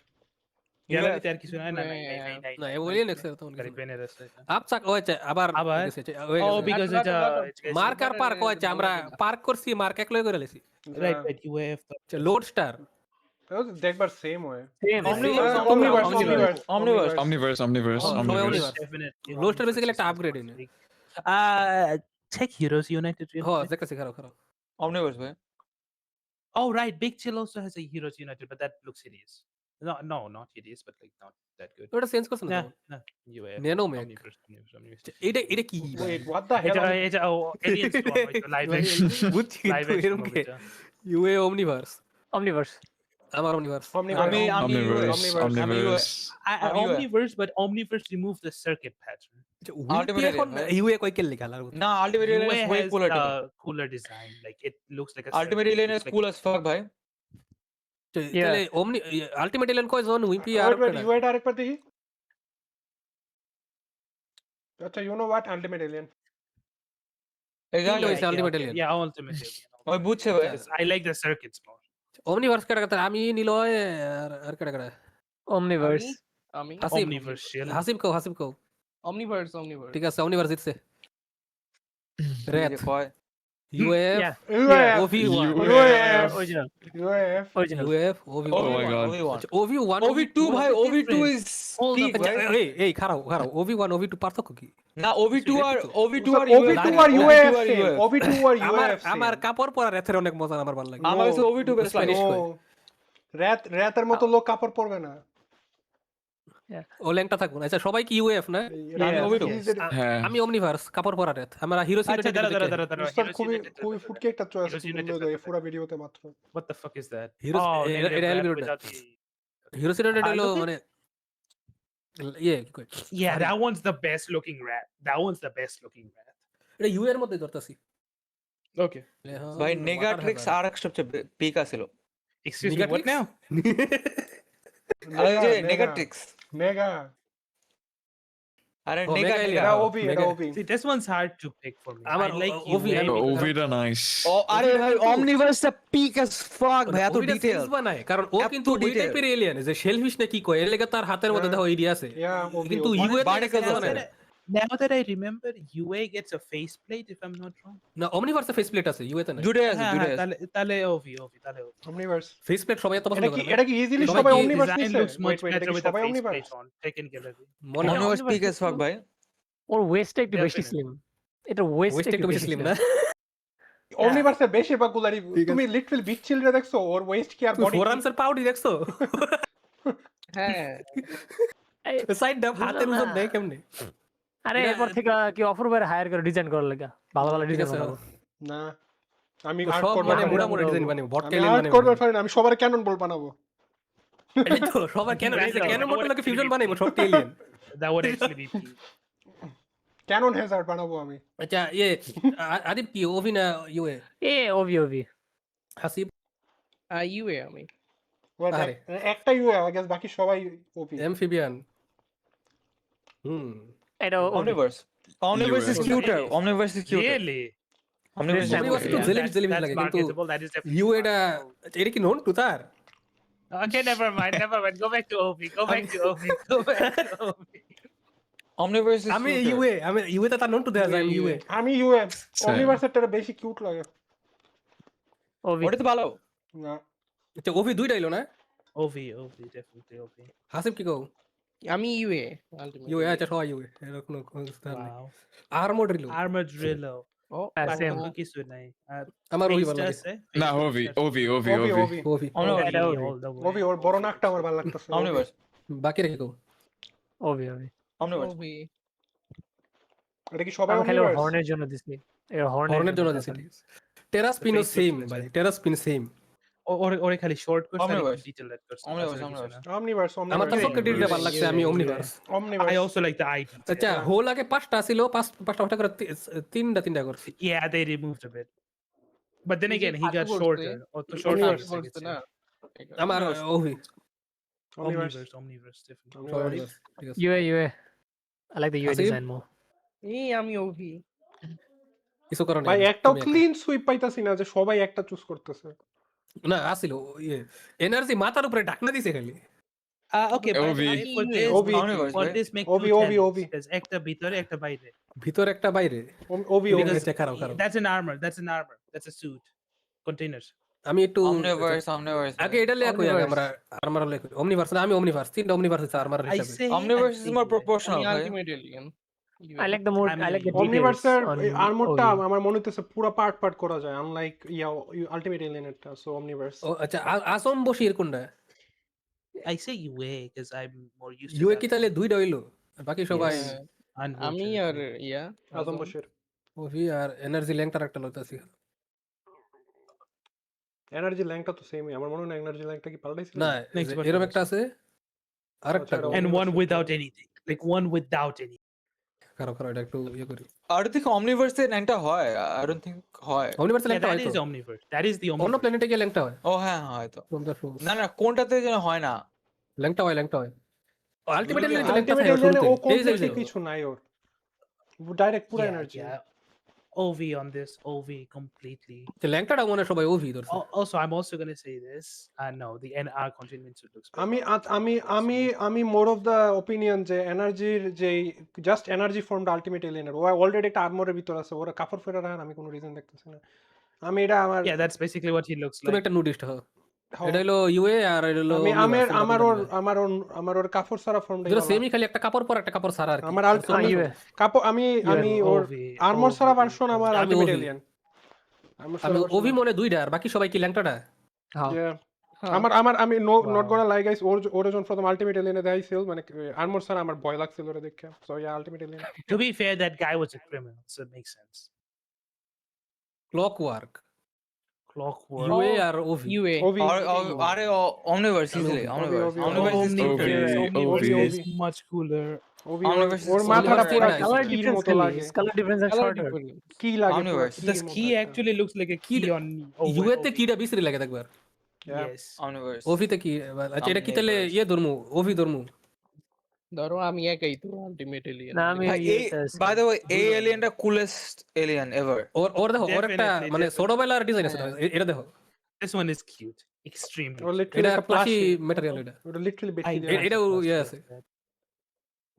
Yeah, UAF. like that কিছু নাই, নাই, নাই, নাই, নাই, নাই, না নাই, এলিয়েন নাই, এক্সের তখন Correct, Veneris, right. আপচাক ওইছে আবার আবার? গেছে, হয়ে Oh, গেছে। because Lot it's of- lot of- it's- Merc আর পার্ক হয়েছে আমরা পার্ক করছি মার্ক একলাই করে লেছি right, right, UAF. Lodestar দেখবার সেম হয় same Omniverse Omniverse. Omniverse, Omniverse, Oh, Omniverse. Omniverse. Definitely. Low star basically একটা upgrade in it. Take Heroes United. real হ্যাঁ quick. দেখতেছি খারাপ খারাপ অমনিভার্স ভাই Oh, right. Big Chill also has a Heroes United, but that looks hideous. No, not hideous, but like not that good. ওটা change করছ না Nah, nah. UAF. Nano Mech. Omniverse. এটা এটা কি Wait, what the hell? Aliens storm, like the live action. বুঝছি Live কিন্তু action এরকম of K it, UA omniverse Omniverse আমার অমনিভার্স আমি Omniverse, Omniverse. Omniverse, but Omniverse removed the circuit pattern. উইপি এখন UA কই কে লেখা লাগবে না ultimate UA alien way has cooler cooler design. Like it looks like a ultimate circle. Alien It's is like- cool as ফাক ভাই তাহলে অমনি ultimate alien কয় জন উইপি আর Wait, UAD আরেকবার দেখি আচ্ছা you know what ultimate alien exactly হয়েছে Ultimate Alien. Yeah, Ultimate Alien. ওই বুঝছে ভাই Because I like the circuits more. Omniverse কেডা কথা আমি নিলয় আর কেডা কেডা Omniverse আমি হাসিম Omniverse, yeah. হাসিম কও অমনিভার্স ঠিক আছে অমনিভার্স জিতছে রেড কয় UF yeah UAF OV one UAF original UAF original UF OV Oh my God. OV one OV two ভাই ওভি2 ইজ পিক ভাই এই খারাপ ওভি1 ওভি2 পার্থক্য কি না ওভি2 আর ওভি2 আর OV2 আর UAF OV2 আর আমার UAF আমার কাপড় পরা রেথের অনেক মজা আমার ভালো লাগে আমার কাছে ওভি2 বেস্ট লাগে Spanish কই? রাতের মতো লোক কাপড় পরবে না ও ল্যাংটা থাকুন। আচ্ছা সবাই কি ইউএফ না? হ্যাঁ আমি অমনিভার্স কাপড় পরাতে আমরা হিরো আচ্ছা সিনেমাটা দাঁড়া দাঁড়া দেখে দাঁড়া দাঁড়া মিস্টার খুবই খুবই ফুটকে একটা চয়েস Heroes United বললো এই পুরো ভিডিওতে মাত্র। What the fuck is that? Heroes- Oh, এটা- negative এটা rap Elvira without the... hero সিনেমাটা হলো look it- মানে ইয়ে কি কই Yeah, that one's the best looking rap. That one's the best looking rap. এটা ইউ এর মধ্যে ধরতাছি। Okay. ভাই নেগাট্রিক্স আর এক সবচেয়ে পিক আছিল। Excuse me, what now? আর ওই যে নেগাট্রিক্স মেগা আরে ও, নেগা Mega নেগা এটা ওবি এটা Mega- OV. See, this one's hard to pick for me. আমার I like OV you. আমি- ওভিটা নাইস ও আরে ভাই অমনিভার্সটা পিক অ্যাজ ফাক ভাই এত ওইটা ডিটেইল sense বানায়, কারণ ও এত কিন্তু ওই detail। টাইপের এলিয়েন যে শেলফিশ না কি কয় এর লেগে তার হাতের মধ্যে দেখো এরিয়া আছে, ইয়া ওবি কিন্তু ওবি। ইউ এর Barnacles sense আছে। বানায় না। Now that I remember, UA gets a faceplate if I'm not wrong. না অমনিভার্সে ফেস প্লেট আছে, ইউএতে না। জুড়ে আছে জুড়ে আছে Tale OV. Omniverse face plate সবাই এত পছন্দ এটা কি করে না। এটা কি ইজিলি সবাই সবাই কি অমনিভার্স Design নিছে? looks much Wait, এটা better কি with a সবাই অমনিভার্স? faceplate on. Technically. মনে হয় অমনিভার্স পিক অ্যাজ ফাক ভাই ওর ওয়েস্টটা একটু বেশি Definitely. স্লিম। এটা ওয়েস্ট ওয়েস্ট একটু বেশি স্লিম না? অমনিভার্সের বেশিরভাগ গুলারই তুমি লিটরাল বিচ চিলড্রে দেখছো ওর ওয়েস্ট কি আর তুই বডি ফোরামসের পাউডি দেখছো? হ্যাঁ সাইড ডাব হাতের উপর দেখ কেমনে? আরে এটা- এরপর থেকে কি অফার বাইরে হায়ার করে ডিজাইন করার লাগা ভালো ভালো ঠিক ডিজাইন আছে। বানাবো। না আমি তো আর্ট সব করব মানে বানাবো। মোটামুটি ডিজাইন বানাবো, ভটকা আমি এলিয়েন আর্ট বানাবো। করব পারি না আমি সবার ক্যানন বল বানাবো। এই তো সবার কেন এই যে কেন মোটরকে ফিউশন বানাইবো সবটি alien. That would actually be peak. ক্যানন হ্যাজার্ড বানাবো আমি। আচ্ছা ইয়ে আদিব কি ওভি না ইউএ? এ ওভি ওভি হাসিব ইউএ আমি Well, আরে। একটা ইউ আই গেস বাকি সবাই ওপি। অ্যামফিবিয়ান। এটা OV Omniverse Omniverse is cuter Omniverse is cuter Really? Omniverse Yes, Omniverse একটু Yeah. জেলিফিশ জেলিফিশ That's লাগে, কিন্তু marketable. That is definitely. You এটা এটা কি নোন টু তার? Okay, never mind. Never mind. Go back to OV. Go back to OV. Go back to OV. Omniverse is আমি UA আমি UA তে তার নোন টু দেয়া যায়, আমি ইউএ। আমি ইউ এম অমনিভার্সেরটা বেশি কিউট লাগে। ওভি ওটা তো ভালো না আচ্ছা ওভি দুইটা এলো না? OV. Definitely OV. হাসিব কি কও? আমি ইউএ আলটিমেট ইউএ আচ্ছা সবাই ইউএ, এর কোনো স্থান নেই। Wow. আর্মোর্ড রিলো Armored Drillo. O same. Cookies with nai. আমার ওভি ভালো Face লাগে। test, eh? না OV OV OV OB OV OB OV Omniverse এটা OV OV. all the way. OB ওর বড় নাকটা আমার ভালো লাগতেছে। অমনিভার্স বাকি রেখে কও। ওভি ওভি অমনিভার্স ওভি এটা কি সবাই আমি খালি ওর অমনিভার্স? হর্নের জন্য দিছি এর হর্নের জন্য দিছি। টেরাস্পিনো face সেম looks ভাই, better. টেরাস্পিন সেম। Or খালি short question Omniverse. detail that person. Omniverse, That's what Omniverse. it is, omniverse আমার তো অমনিভার্স সবকে ডিটেইলটা ভালো লাগছে, আমি omniverse. I omniverse also like the ID. আচ্ছা হোল আগে 5টা ছিল, পাঁচটা করে তিনটা করছি। Yeah, they removed a bit. But then again, he got Artworks, shorter. eh? Or the shorter. Omniverse is, I guess, না yeah. আমার ওভি অমনিভার্স Omniverse, definitely. অমনিভার্স ঠিক আছে। UA I like the UA Hasib? design more. আমি ওভি কিছু করার ভাই নেই। একটাও তুমি ক্লিন সুইপ পাইতাছি না যে সবাই একটা চুজ করতেছে। না আসিল ইয়ে এনার্জি মাথার উপরে ঢাকনা দিছে খালি। Okay, but OV. for this, OV. Omniverse, for right? this make OV, two OV. talents. There's একটা ভিতরে, একটা বাইরে. ভিতর একটা বাইরে। ওবি ওবি Because খারাপ খারাপ। that's an armor. That's a suit. Containers. আমি একটু অমনিভার্স অমনিভার্স আগে এটা লিয়া কই আগে Omniverse. আমরা আর্মার লিয়া কই। অমনিভার্স না আমি অমনিভার্স, তিনটা অমনিভার্স আছে আর্মার I হিসাবে। say. অমনিভার্স ইজ মোর আমি প্রপোর্শনাল ভাই ultimate alien I like the more I like the details অমনিভার্সের on আর্মরটা OV. আমার মনে হইতেছে পুরো পার্ট করা যায় আনলাইক আলটিমেট এলিয়েনেরটা সো অমনিভার্স ও আচ্ছা আসম বশির কোনটা? I say UA because I'm more used to UA that. কি তাহলে দুইটা হইলো? আর বাকি সবাই আমি আর ইয়া আজম বশির ওভি আর এনার্জি ল্যাংটার একটা লইতাছি। এনার্জি ল্যাংটা তো সেমই আমার মনে হয় এনার্জি ল্যাংটা কি পাল্টাইছিল না Next one, এরকম next একটা আছে আরেকটা আচ্ছা, And Omniverse one is without better. anything. Like one without anything. খারাপ খারাপ এটা একটু ইয়ে করি। আর দেখো অমনিভার্সে ন্যাংটা হয় আই ডোন্ট থিংক হয় অমনিভার্স Yeah, ল্যাংটা that হয় is তো। Omniverse. That is the অন্য Omniverse. প্ল্যানেটে গিয়ে ল্যাংটা হয়। ও হ্যাঁ হয়তো তোমরা শুনো। না না কোনটাতে যেন হয় না ল্যাংটা হয় আলটিমেটলি ল্যাংটা আলটিমেট থাকে এলিয়েনে ও শুরুতে। এই যে কমপ্লিটলি কিছু নাই ওর ডাইরেক্ট পুরো Yeah, energy yeah. OV on this. OV completely. ল্যাংটাটা মনে হয় সবাই ওভি ধরছে। Also, I'm also gonna say this. No, the NR containment suit looks better. আমি মোর অফ দ্য ওপিনিয়ন যে এনার্জির যে জাস্ট এনার্জি ফর্মটা আলটিমেট এলিয়েনের ও অলরেডি একটা আর্মরের ভিতর আছে ওরা কাপড় ফেরা রাখার আমি কোনো রিজন দেখতেছি না আমি এটা আমার Yeah, that's basically what he looks তুমি like. একটা নুডিস্ট হও। হ্যাঁ, এটা হলো ইউএ আর এটা হলো আমি Omniverse, আমার ওর কাপড় সারা ফর্মটা দুটো সেমই খালি একটা কাপড় পর একটা কাপড় সারা আর কি। আমার UA কাপড় আমি ওর OV, আর্মর সারা OV. ভার্সন আমার আমি আলটিমেট OV এলিয়েন আমি ওভি মনে দুইটা আর বাকি সবাই কি ল্যাংটাটা? হ্যাঁ আমি নট গোনা লাই গাইস, ওরে যখন প্রথম আলটিমেট এলিয়েনে দেখাইছিল মানে আর্মর ছাড়া আমার ভয় লাগছিল ওরে দেখে, so yeah ultimate alien. To be fair, that guy was a criminal, so it makes sense. Clockwork Clockwork. UA আর ওভি ইউএ ওভি আরে omniverse easily omniverse Ovi, omniverse is Omniverse, different. Omniverse Ovi. is much cooler. Ovi Omniverse or is মাথাটা Omniverse পুরো nice. Color কির difference মতো লাগে, color difference and shorter. কি লাগে পুরো Omniverse. Kiir This মতো key একটা। actually looks like a key Key- on ইউএতে Ovi. কিটা বিশ্রী লাগে দেখবার, Yeah. Yes. omniverse ওভিতে কি আচ্ছা এটা কি তাহলে Omniverse. ইয়ে ধর্মু ওভি ধর্মু? ধরো আমি একাই তো আলটিমেট এলিয়েন। না আমি ভাই, by the way এই alien টা coolest alien ever. ওর দেখো ওর একটা Definitely, মানে definitely. ছোটবেলার ডিজাইন আছে না, এটা দেখো, This one is cute. Extremely. ও cute. লিটারালি এটা একটা প্লাসি প্লাসি, ম্যাটেরিয়াল এটা, ওটা লিটারালি বেশি I দিয়ে like এটাও the ইয়ে plus আছে। like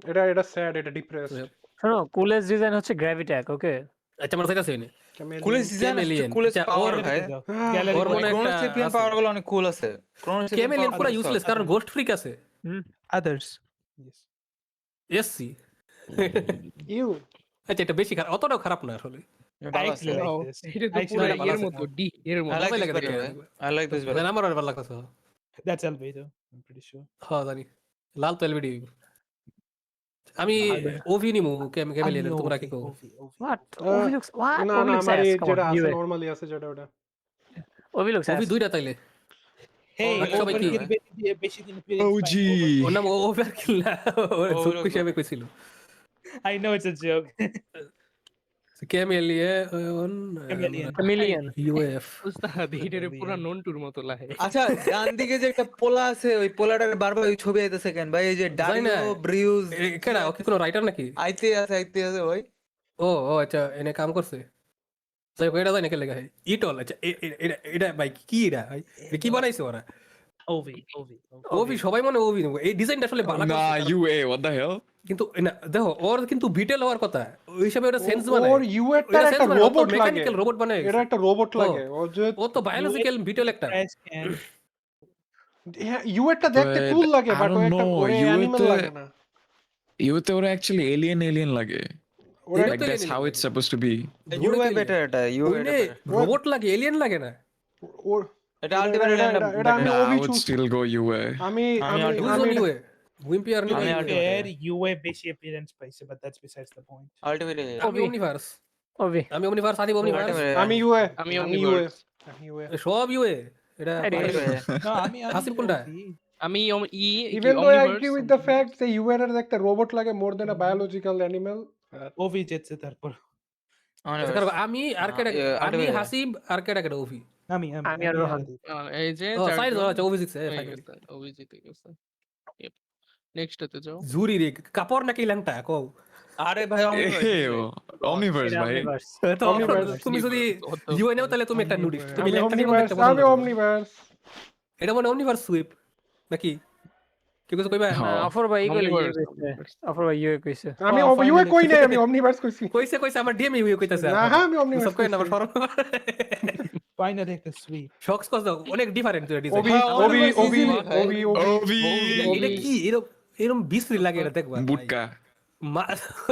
that. এটা স্যাড, এটা ডিপ্রেসড। শোনো coolest design হচ্ছে Gravitech, okay? আচ্ছা আমার কাছে আছে coolest design আছে, alien. coolest আচ্ছা, power ওর- ভাই Gallery ওর মনে boy. একটা Chronocyclian আছে। power গুলো অনেক cool আছে Chronocyclian কেমেলিয়ান power পুরো আছে। ইউজলেস কারণ গোস্ট ফ্রিক আছে Others. Yes. এসসি। ইউ আচ্ছা এটা বেশি খারাপ, অতটাও খারাপ না আসলে, I ভালো actually আছে। like this. এটা তো I পুরো actually ভালো এর আছে। মতো ডি এর I মতো। like ভালোই this লাগে better, দেখতে। man. I like this better. আমার আর ভালো লাগতেছে। That's Albedo, I'm pretty sure. হ্যাঁ জানি, লাল তো এলবিডি। আমি ওভি নিমু কেমেলিয়ান, তোমরা কি কো? What? Uh, Ovi looks what? না Ovi না looks আমার ass, এই come যেটা on, আছে UA. নরমালি আছে যেটা ওটা। Ovi looks ওভি ass. দুইটা তাইলে, Hey, Oh, সবাই কি? বেশি দিন OG. ওর নাম ওভার কিল না, ওর Over জোক হিসেবে কইছিল I know it's a joke. কেমেলিয়ান Chameleon. UF. উস্তাদ এটারে পুরো নন্টুর মতো লাগে। আচ্ছা ডান দিকে যে একটা পোলা আছে ওই পোলাটার বারবার ওই ছবি আইতেছে কেন ভাই? এই যে জানি না। ডারিও ব্রিউজ কেডা ও কি কোনো রাইটার নাকি? আইতে আছে ভাই। ও আচ্ছা এনে কাম করছে, তাই এটা জানি কে লেখা হয় ইটল। আচ্ছা এটা ভাই কি এটা ভাই, এটা কি বানাইছে ওরা? Ovi. ওভি সবাই মনে ওভি নেবো, এই ডিজাইনটা আসলে ভালো করছে, Nah, কারণ- UA, what the hell? কিন্তু না দেখো ওর কিন্তু বিটেল হওয়ার কথা, ওই হিসাবে ওটা সেন্স বানায়, ওর ইউএটার একটা রোবট লাগে, মেকানিক্যাল রোবট বানায়, এটা একটা রোবট লাগে। ও যে ও তো বায়োলজিক্যাল বিটেল একটা। Trash can. ইউএটা দেখতে But কুল লাগে, I বাট ও don't একটা know, ওরে UA অ্যানিমাল তে- লাগে না। UA ওরা actually alien লাগে. ওরা এটা Like তো that's alien how লাগে। it's supposed to be. UI better এটা ইউআই বেটার রোবট লাগে, এলিয়েন লাগে না। ওর এটা আলটিমেট এটা আমি Nah, I OV would choose still go UA. আমি আমি আমি Who's আমি on UA? Wimpy আর To আমি be ultimate. fair, UA বেশি appearance পাইছে, but that's besides the point. Ultimate আমি ওমনিভার্স, Ovi. আমি ওমনিভার্স, আদি ওমনিভার্স, আমি ইউএ আমি আমি Omniverse। ইউএ সব ইউএ। এটা No, আমি হাসিব কোনটা? আমি even though I agree with the fact যে ইউএর এর একটা রোবট লাগে মোর দেন আ বায়োলজিক্যাল অ্যানিমাল। Ovi জেতছে তারপর। আচ্ছা, কারণ আমি আর কেডা, আমি ultimate. হাসিব আর কেডা ওভি। আমি আর রোহান। এই যে ও সাইজ আচ্ছা ওভি জিতছে হয়ে ফাইনালি। গেছে, অভিজিৎ হয়ে গেছে। নেক্সট তে যাও। জুরি রে কাপড় নাকি ল্যাংটা কও। আরে ভাই Ew, Omniverse, এটা ভাই। Omniverse. তো Omniverse। তুমি যদি ইউএ নাও তাহলে তুমি একটা নুডিস্ট, তুমি আমি ল্যাংটা নিয়ে অমনিভার্স, একটা আমি অমনিভার্স। এটা মানে ওমনিভার্স সুইপ নাকি কি কিছু কইবা? হ্যাঁ। Offer by Eagle Omniverse, কইছে। Offer by UA কইছে। আমি Oh, ইউএ finally. কই নাই, আমি অমনিভার্স কইছি। কইছে আমার ডিএম ইউএ কইতাছে। না হ্যাঁ আমি অমনিভার্স সব কই না আমার কইছি। শরম। ফাইনালি একটা সুইট। শক্স কস দাও অনেক ডিফারেন্ট তো ডিজাইন। ওবি হ্যাঁ, ওবি Omniverse ওবি easily, ভাই। OV OV OV. এটা কি এরকম এরকম বিশ্রী লাগে এটা দেখবা। বুটকা।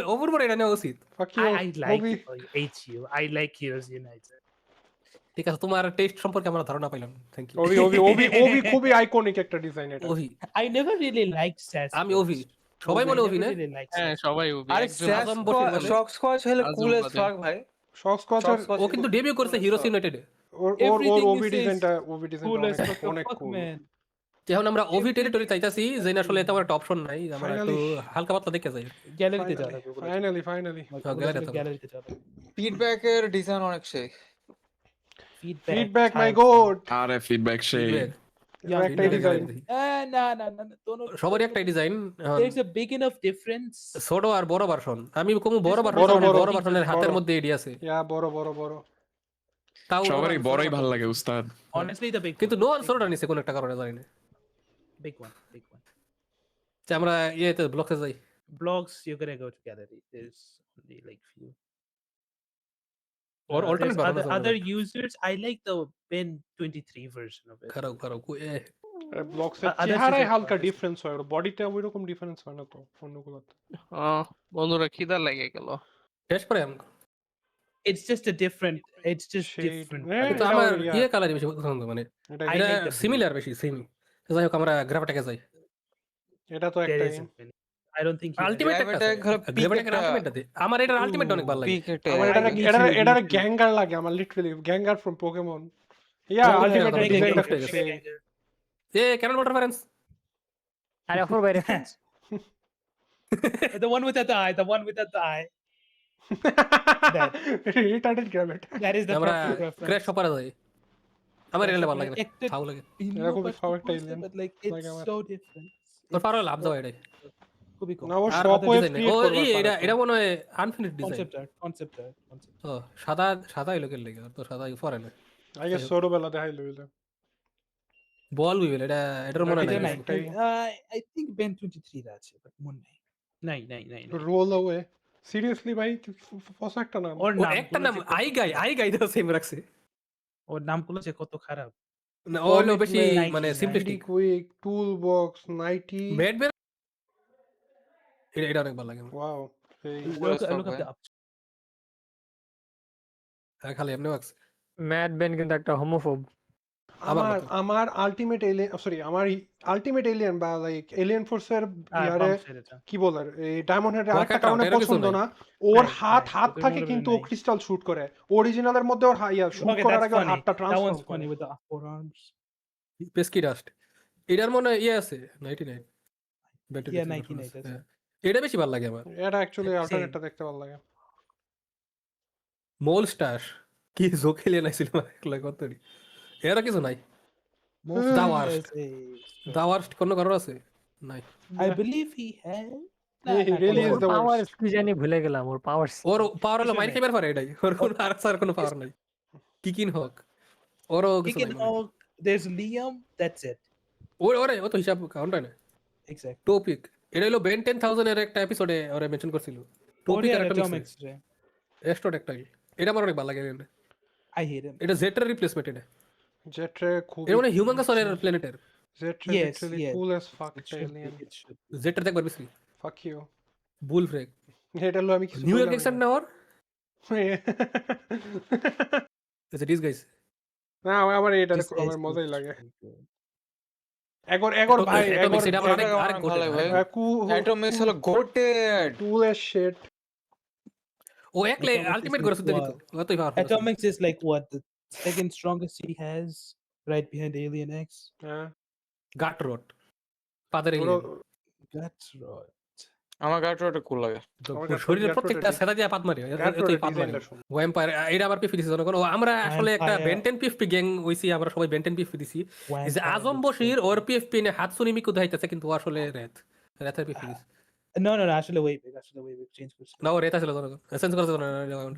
ওভার বড় এটা নেওয়া উচিত। Fuck you I like OV. it. I hate you. I like Heroes United. ঠিক আছে তোমার টেস্ট সম্পর্কে আমরা ধারণা পাইলাম, thank you. OV OV OV OV খুবই আইকনিক একটা ডিজাইন এটা। OV, I never really liked Sass. আমি ওভি, সবাই বলে ওভি না? হ্যাঁ সবাই ওভি। আরে একজন আজম বসে বলে। শক স্কোয়াচ হলো আজম কুলেস্ট বাদে। ফাক ভাই শক্স কচার ও কিন্তু ডেবিউ করছে হিরোস ইউনাইটেডে। ওর Everything ওবি he says ডিজাইনটা ওবি ডিজাইনটা coolest. What the অনেক fuck, কুল। man? এখন আমরা ওভি টেরিটরি চাইতাছি যে না আসলে এটা আমার একটা অপশন নাই, আমরা একটু Finally. হালকা পাতলা দেখে যাই। গ্যালারিতে যাওয়া লাগবে। ফাইনালি ফাইনালি গ্যালারিতে যাওয়া লাগবে। ফিডব্যাকের ডিজাইন অনেক শেখ ফিডব্যাক মাই গড। আরে feedback সেই। একটা ডিজাইন। না দোনো সবারই একটা design, There's a big enough difference. ছোট আর বড় ভার্সন। আমি কোন বড় ভার্সন, বড় বড় ভার্সনের হাতের বড়। মধ্যে এডি আছে। ইয়া বড় বড় বড়। তাও সবারই বড়ই ভালো লাগে উস্তাদ। Honestly, the big কিন্তু one. নোয়ান ছোটটা নিছে কোন একটা কারণে জানি না। Big one. যে আমরা ইয়েতে ব্লকে যাই। Blogs, you're gonna go to gallery. There's only like few. Or alternate There's version other আছে। users. I like the Ben 23 version of it. খারাপ ব্লকস Others চেহারায় is হালকা like- ডিফারেন্স হয়, ওর বডিতে ওই রকম ডিফারেন্স হয় না তো অন্যগুলোতে। বন্ধুরা খিদা লেগে গেল। শেষ করে আমি It's just a different. It's just Shade. different. Yeah, কিন্তু এটাও, আমার yeah. ইয়ে কালারই বেশি পছন্দ মানে এটা I এটা like the blue. সিমিলার বেশি সেম যাই হোক আমরা গ্রাফাটাকে যাই এটা তো There একটাই isn't many. I don't think he has. Ultimate একটা Gravitic আছে হলো peak গ্রাফাটাকের একটা- আলটিমেট আছে আমার এটার আলটিমেট অনেক ভালো লাগে পিক একটা আমার I এটা need এটা to- এটা need to- গ্যাঙ্গার লাগে আমার literally Gengar from Pokemon yeah Oh, ultimate yeah, ডিজাইনটা Gengar খুব Gengar. সেই এ ক্যানন ওয়াটার রেফারেন্স আরে offer by reference The one without the eye. The one without the eye. Retarded গ্র্যাভিট That is the আমরা perfect reference. ক্র্যাশ হপারে যাই আমার এটা ভালো লাগে না Acted- ফাউ লাগে You Yeah, know, খুবই but ফাও the একটা poster, alien. but like Like it's আমার- so different. তোর পারো লাভ দাও এটাই খুবই cool. না ও আর শক other ওয়েভ design নেই। ক্রিয়েট ও করবে এটা এটা মনে হয় আনফিনিট design Concept art. Concept art. Concept. ও সাদা সাদা লোকের লাগে তো সাদা ফরে না আই গেস সোরোবেলা দেখাইলো এটা বল উইল এটা এটার মনে এটা নাই নাই। একটাই। I think Ben 23 টা আছে, but মনে নাই। নাই, নাই, নাই, নাই। রোল অ্যাওয়ে সিরিয়াসলি ভাই ফস একটা নাম ওর ও নাম একটা নাম আই গাই তো সেম রাখছে ওর নামগুলো যে কত খারাপ। না, ও হলো বেশি Nike, মানে Nike. Simplistic quick tool box ninety bad bad এটা অনেক ভালো লাগে আমার। ওয়াও এই Look fuck, up man. the up. খালি এমনি রাখছে ম্যাড বেন কিন্তু একটা হোমোফোব আমার আমার মতো। আমার আলটিমেট এলিয়েন সরি আমার আলটিমেট এলিয়েন বা লাইক এলিয়েন ফোর্সের ইয়ারে Bump সেটা। কি বলার এই ডায়মন্ড হেডের Rocket আরেকটা কারণে Round, এরও কিছু পছন্দ নাই। না ওর Right, হাত right, হাত ওদের থাকে মধ্যে কিন্তু ও নাই। ক্রিস্টাল শুট করে অরিজিনালের মধ্যে ওর ইয়া শুট Okay, করার that's আগে ওর funny. হাতটা That ট্রান্সফর্ম one's করে funny with the four arms. Pesky dust এটার মনে হয় ইয়ে আছে 99 ব্যাটারি Yeah, 99 আছে। এটা বেশি ভালো লাগে আমার এটা অ্যাকচুয়ালি Same. অল্টারনেটটা দেখতে ভালো লাগে মোল স্টার কি জোকেলিয়ে নাইছিল লাগে কতটি এরা কিছু নাই The worst. There's a- দাওয়ার কোন কারণ আছে নাই I believe he has. He really is the power worst. কি জানি ভুলে গেলাম ওর পাওয়ার ওর পাওয়ার হলো কিছু মাইন্ড নাই। ফেভার পারে এটাই ওর কোনো আর স্যার কোনো পাওয়ার নাই কিকিন হক ওরও He কিছু can নাই all. There's Liam. That's it. ওরে ও তো হিসাব কাউন্ট হয় না Exactly. টপিক এটা হলো বেন 10000 এর একটা এপিসোডে ওরা মেনশন করছিল টপিক আর একটা Atomics. এক্সট্রা একটা এটা আমার অনেক ভালো লাগে I hate him. এটা জেটের রিপ্লেসমেন্ট এটা জেট্রে খুব এটা মানে হিউম্যান কাসরের প্ল্যানেটের জেট্রে Yes, লিটারালি yes. কুল অ্যাজ ফাক It should be. Alien It should be. জেটের দেখবার বেশি ফাক ইউ বুল ফ্রেক এটা হলো আমি কিছু নিউ ইয়র্ক বললাম এক্সেন্ট না। না ওর আচ্ছা দিস গাইস না আমার এটা This guy's আমার মজাই good. লাগে এগর ভাই Atomics এটা আমার এগর- আরেক ভালো লাগে ভাই। কু অ্যাটমিক্স হলো গোটেড টুল এর শিট ও একলে Atomics is আলটিমেট like করে সুদ্ধ দিত what? অতই powerful Atomics is like what the second strongest he has, right behind Alien X. হ্যাঁ গাট রোড পাদের That's right. আমার গাটটা কুল লাগে আমার কাছে শরীরের Gat প্রত্যেকটা Road সেটা দিয়ে পাত মারি Gat এতই Road পাত মারি ডিজাইনটা সুন্দর। ওয়াম্পায়ার এটা আবার পিফি দিছি জনগণ ও আমরা আসলে একটা Vampire. বেন্টেন পিএফপি গ্যাং হইছি আমরা সবাই বেন্টেন পিএফপি দিছি এই যে Vampire আজম looks বশির so ওর good. পিএফপি নে হাতসুনি মিকু দেখাইতেছে কিন্তু ও আসলে রেথের পিএফপি দিছি No, no, no. Actually, way big. Actually, way big. Change করছে। না ও রেথা ছিল জনগণ সেন্স করছে জনগণ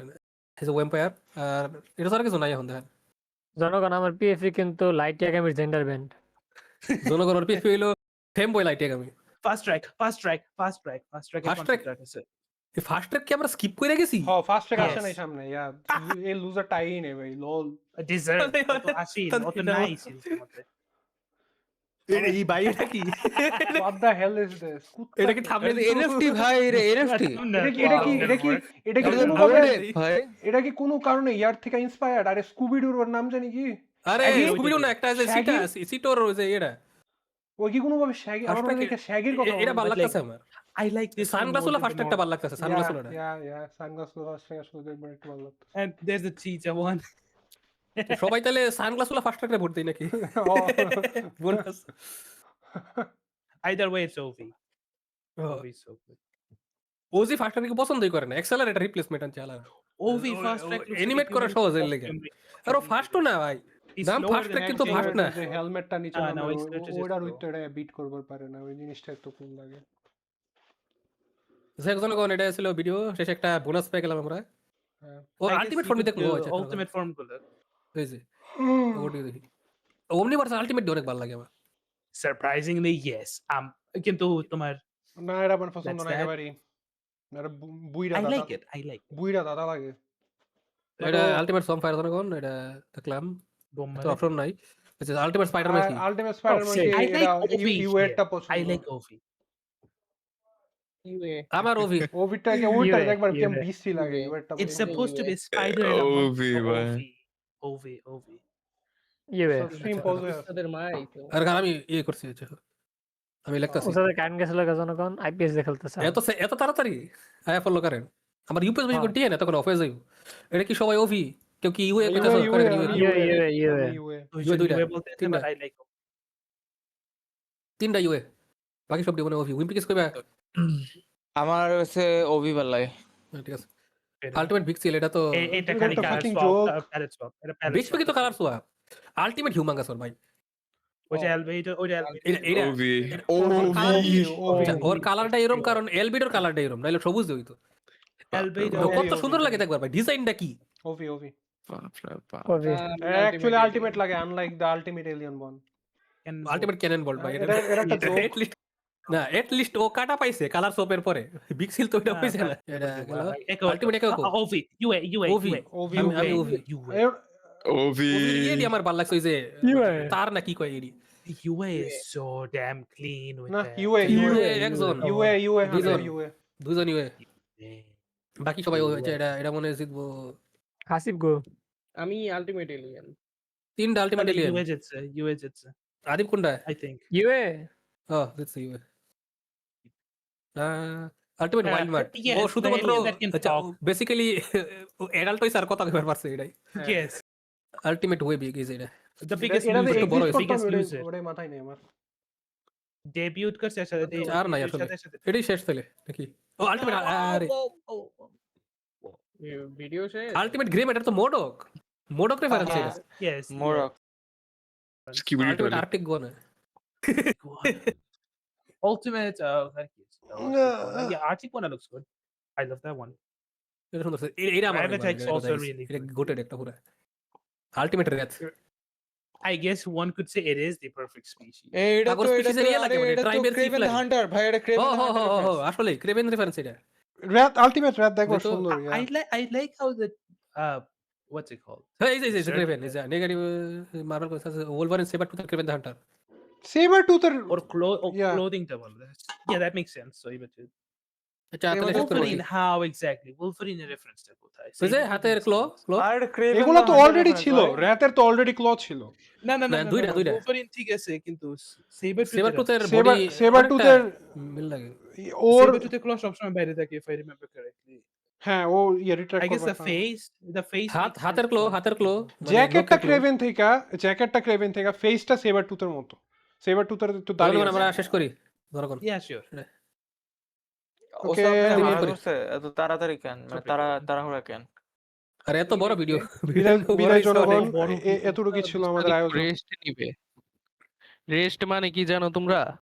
এই যে ওয়াম্পায়ার আর এটা ছাড়া কিছু নাই এখন দেখেন জনগণ আমার পিএফি কিন্তু লাইট ইয়াগামির জেন্ডার ব্যান্ড জনগণ ওর পিএফপি হইলো ফেম বয় লাইটে আমি Fast track. Fast track. Fast track. Fast track. Fast track? আছে। এই ফার্স্ট ট্র্যাক কি আমরা স্কিপ করে গেছি হ্যাঁ ফার্স্ট ট্র্যাক আসে Yes. নাই সামনে ইয়া এই লুজার টাই নেই ভাই লল Deserve. অত আসি, তাহলে অত এটা নাই আমার- series এর মধ্যে। এই বাইরেটা কি what the hell is this এটা কি থামলে এনএফটি ভাই রে এনএফটি এটা কি এটা কোনো ভালো ভাবে- রে ভাই এটা কি কোনো কারণে ইয়ার থেকে ইন্সপায়ার্ড আরে স্কুবিডুর ওর নাম জানি কি আরে Shaggy? স্কুবিডু না একটা আছে সিটা সিটোর ওই যে এটা ওই কি কোনো ভাবে শ্যাগি আমার মনে হয় এটা শ্যাগির কথা এটা ভালো but like- লাগতেছে আমার I like this one সানগ্লাসগুলো more than first the একটা normal. ভালো লাগতেছে সানগ্লাসগুলো ইয়া সানগ্লাস ফার্স্ট ট্র্যাক আসলে দেখবার একটু ভালো লাগতো And there's the cheetah one. সবাই তাহলে সানগ্লাসগুলো ফার্স্ট ট্র্যাকে ভোট দেই নাকি bonus Either way, it's Ovi. Ovi is so good. OG first ট্র্যাকে পছন্দই করে না এক্সেলারেটর রিপ্লেসমেন্ট আনছে আলাদা Ovi fast track looks like animate a করা human সহজ এর costume লেগে made- আর ফার্স্টও না ভাই He's দাম slower fast than track কিন্তু actually fast না। যে হেলমেটটা নিচে না, নামানো, ওই স্ট্রেটে ওইটার just উইথটা বিট করবার পারে না ওই জিনিসটা একটু কুল লাগে যে জনগণ এটা ছিল ভিডিও শেষে একটা বোনাস পেয়ে গেলাম আমরা হ্যাঁ। ও I guess আলটিমেট we ফর্মে could দেখবো do আচ্ছা ultimate form গুলো। এই যে ওটি দেখি ওমনিভার্স আলটিমেট অনেক ভালো লাগে আমার Surprisingly, yes. কিন্তু তোমার না এটা আমার পছন্দ That's না that. একেবারেই এটা বুইরা I দাদা like it. I like it. বুইরা দাদা লাগে এটা আলটিমেট সম ফায়ার জনগণ এটা দেখলাম Bomb তো অপশন নাই আচ্ছা আলটিমেট স্পাইডারম্যান কি আলটিমেট স্পাইডারম্যান shit. কি I like এটা Ovi ইউএটা here. পছন্দ I like Ovi. ইউএ আমার ওভি ওভিটাকে উল্টা UA, একবার কেমন UA, বিশ্রী লাগে UA এবারটা It's Okay, supposed to UA. be spider and a OV, monkey. man. OV. UA. Stream pause হয়ে আছে। তাদের মাই তো আর কারণ আমি ইয়ে করছি হচ্ছে, আমি লিখতাছি ওসাদের কারেন্ট গেছিল জনগণ আইপিএস দিয়ে খেলতেছে এত তাড়াতাড়ি আয়া ফলো করেন আমার ইউপিএস বেশি করে দিয়ে না তখন অফ হয়ে যাইব। এটা কি সবাই ওভি কেউ কি ইউএ কইতাছ UA, করেন আমি ইউএ UA, UA. আমি UA UA দুইটা, UA বলতে আছে, তিনটা। but I like OV. তিনটা ইউএ বাকি সব মানে ওভি উইম্পিকেস কইবা আমার হচ্ছে ওভি ভাল লাগে। ঠিক আছে আলটিমেট ভিক্সিল এটা তো এটা এটা খালি একটা colour fucking swap, joke. Palette swap. এটা প্যালেট বেশ কি তো কালার সোয়া আলটিমেট হিউম্যাঙ্গাস ভাই ওইটা এলভিটো, ওইটা এটা OV. আচ্ছা, ওর কালারটা এরকম কারণ এলবিডোর কালারটা এরকম নাইলে সবুজ হইতো এলভিটো তো কত সুন্দর লাগে দেখবার ভাই ডিজাইনটা কি ওভি ওভি বাপরে বাপ। ওভি অ্যাকচুয়ালি আলটিমেট লাগে আনলাইক দ্য আলটিমেট এলিয়ান বন আলটিমেট ক্যানন বল্ট ভাই এটা এটা একটা joke. at least না এট লিস্ট ও কাটা পাইছে কালার সোপের পরে বিক্সিল তো এটা হইছে না এটা আলটিমেট একক OV, UA. ওভি আমি ওভি OV. এডি আমার ভালো লাগছে ওই যে UA তার না কি কয় এডি UA is so damn clean with না that. ইউএ ইউএ একজন ইউএ ইউএ দুইজন। ইউএ দুজন ইউএ Yeah. বাকি সবাই হয়েছে এটা এটা মনে হয় জিতবো হাসিব গো আমি আলটিমেট এলিয়েন তিনটা ultimate alien UA jetse, Adib কোনটা I think. ইউএ ও জিতছে UA ultimate Yeah, Wildmutt yes, ও the শুধুমাত্র alien that can talk. Basically adult হইছে আর কথা কইবার পারছে এটাই Yes. Ultimate way big is এটা The biggest এটা loser. বড় এক্সিস্ট biggest করতে loser. ওরে মাথায় নেই আমার Debut করছে সাথে আর নাই আসলে। এটাই শেষ তাহলে নাকি ও আলটিমেট আরে ভিডিও সে আলটিমেট গ্রে ম্যাটার তো মোডক রেফারেন্স এটা Yes. মোরক Skibidi ultimate toilet. Arctic gonna Ultimate thank you. Yeah, Arctic one looks good. I love that one. এটা সুন্দর এটা আমার Private X also really এটা good. গোটেড একটা পুরো ultimate wrath I guess one could say it is the perfect species. এইটা আগর তো এটা species এর তো ইয়ে লাগে আরে মানে, এটা তো tribe এর ক্রেভেন thief লাগে। হান্টার ভাই এটা ও ক্রেভেন হো হো হো হান্টার আসলে ক্রেভেন রেফারেন্স এটা র্যাট আলটিমেট র্যাট দেখো যেহেতু সুন্দর I like how the what's it called? এই যে ক্রেভেন ইজ নেগেটিভ মার্বেল কইছে ওলভারিন সেবার টু ক্রেভেন দ্য হান্টার সেভার টুথের Or Yeah. clothing double. Yeah, that makes sense. So even to আচ্ছা তাহলে শেষ করে Wolverine, how exactly? Wolverine reference to কোথায়? ওই যে হাতের ক্লো আর এটা ক্রেভেন এগুলো তো অলরেডি ছিল র্যাতের তো অলরেডি ক্লথ ছিল না না, দুইটা। Wolverine ঠিক আছে কিন্তু Saber সেবার টুথের সেবার বডি সেবার টুথের মিল লাগে ওর Saber tooth claw সবসময় বাইরে থাকে if I remember correctly. হ্যাঁ ও ইয়ে retract I guess the face হাতের ক্লো জ্যাকেটটা ক্রেভেন থেকে ফেসটা সেভার টুথের মতো সেভার টুথের একটু দাঁড়িয়ে আমরা শেষ করি ধরো Yeah, sure. Okay, আমি- এত তাড়াতাড়ি কেন তাড়াহুড়া কেন আর এত বড় ভিডিও বিদায় জনগণ বড় এতটুকু ছিল আমাদের আয়োজন রেস্ট নিবে রেস্ট মানে কি জানো তোমরা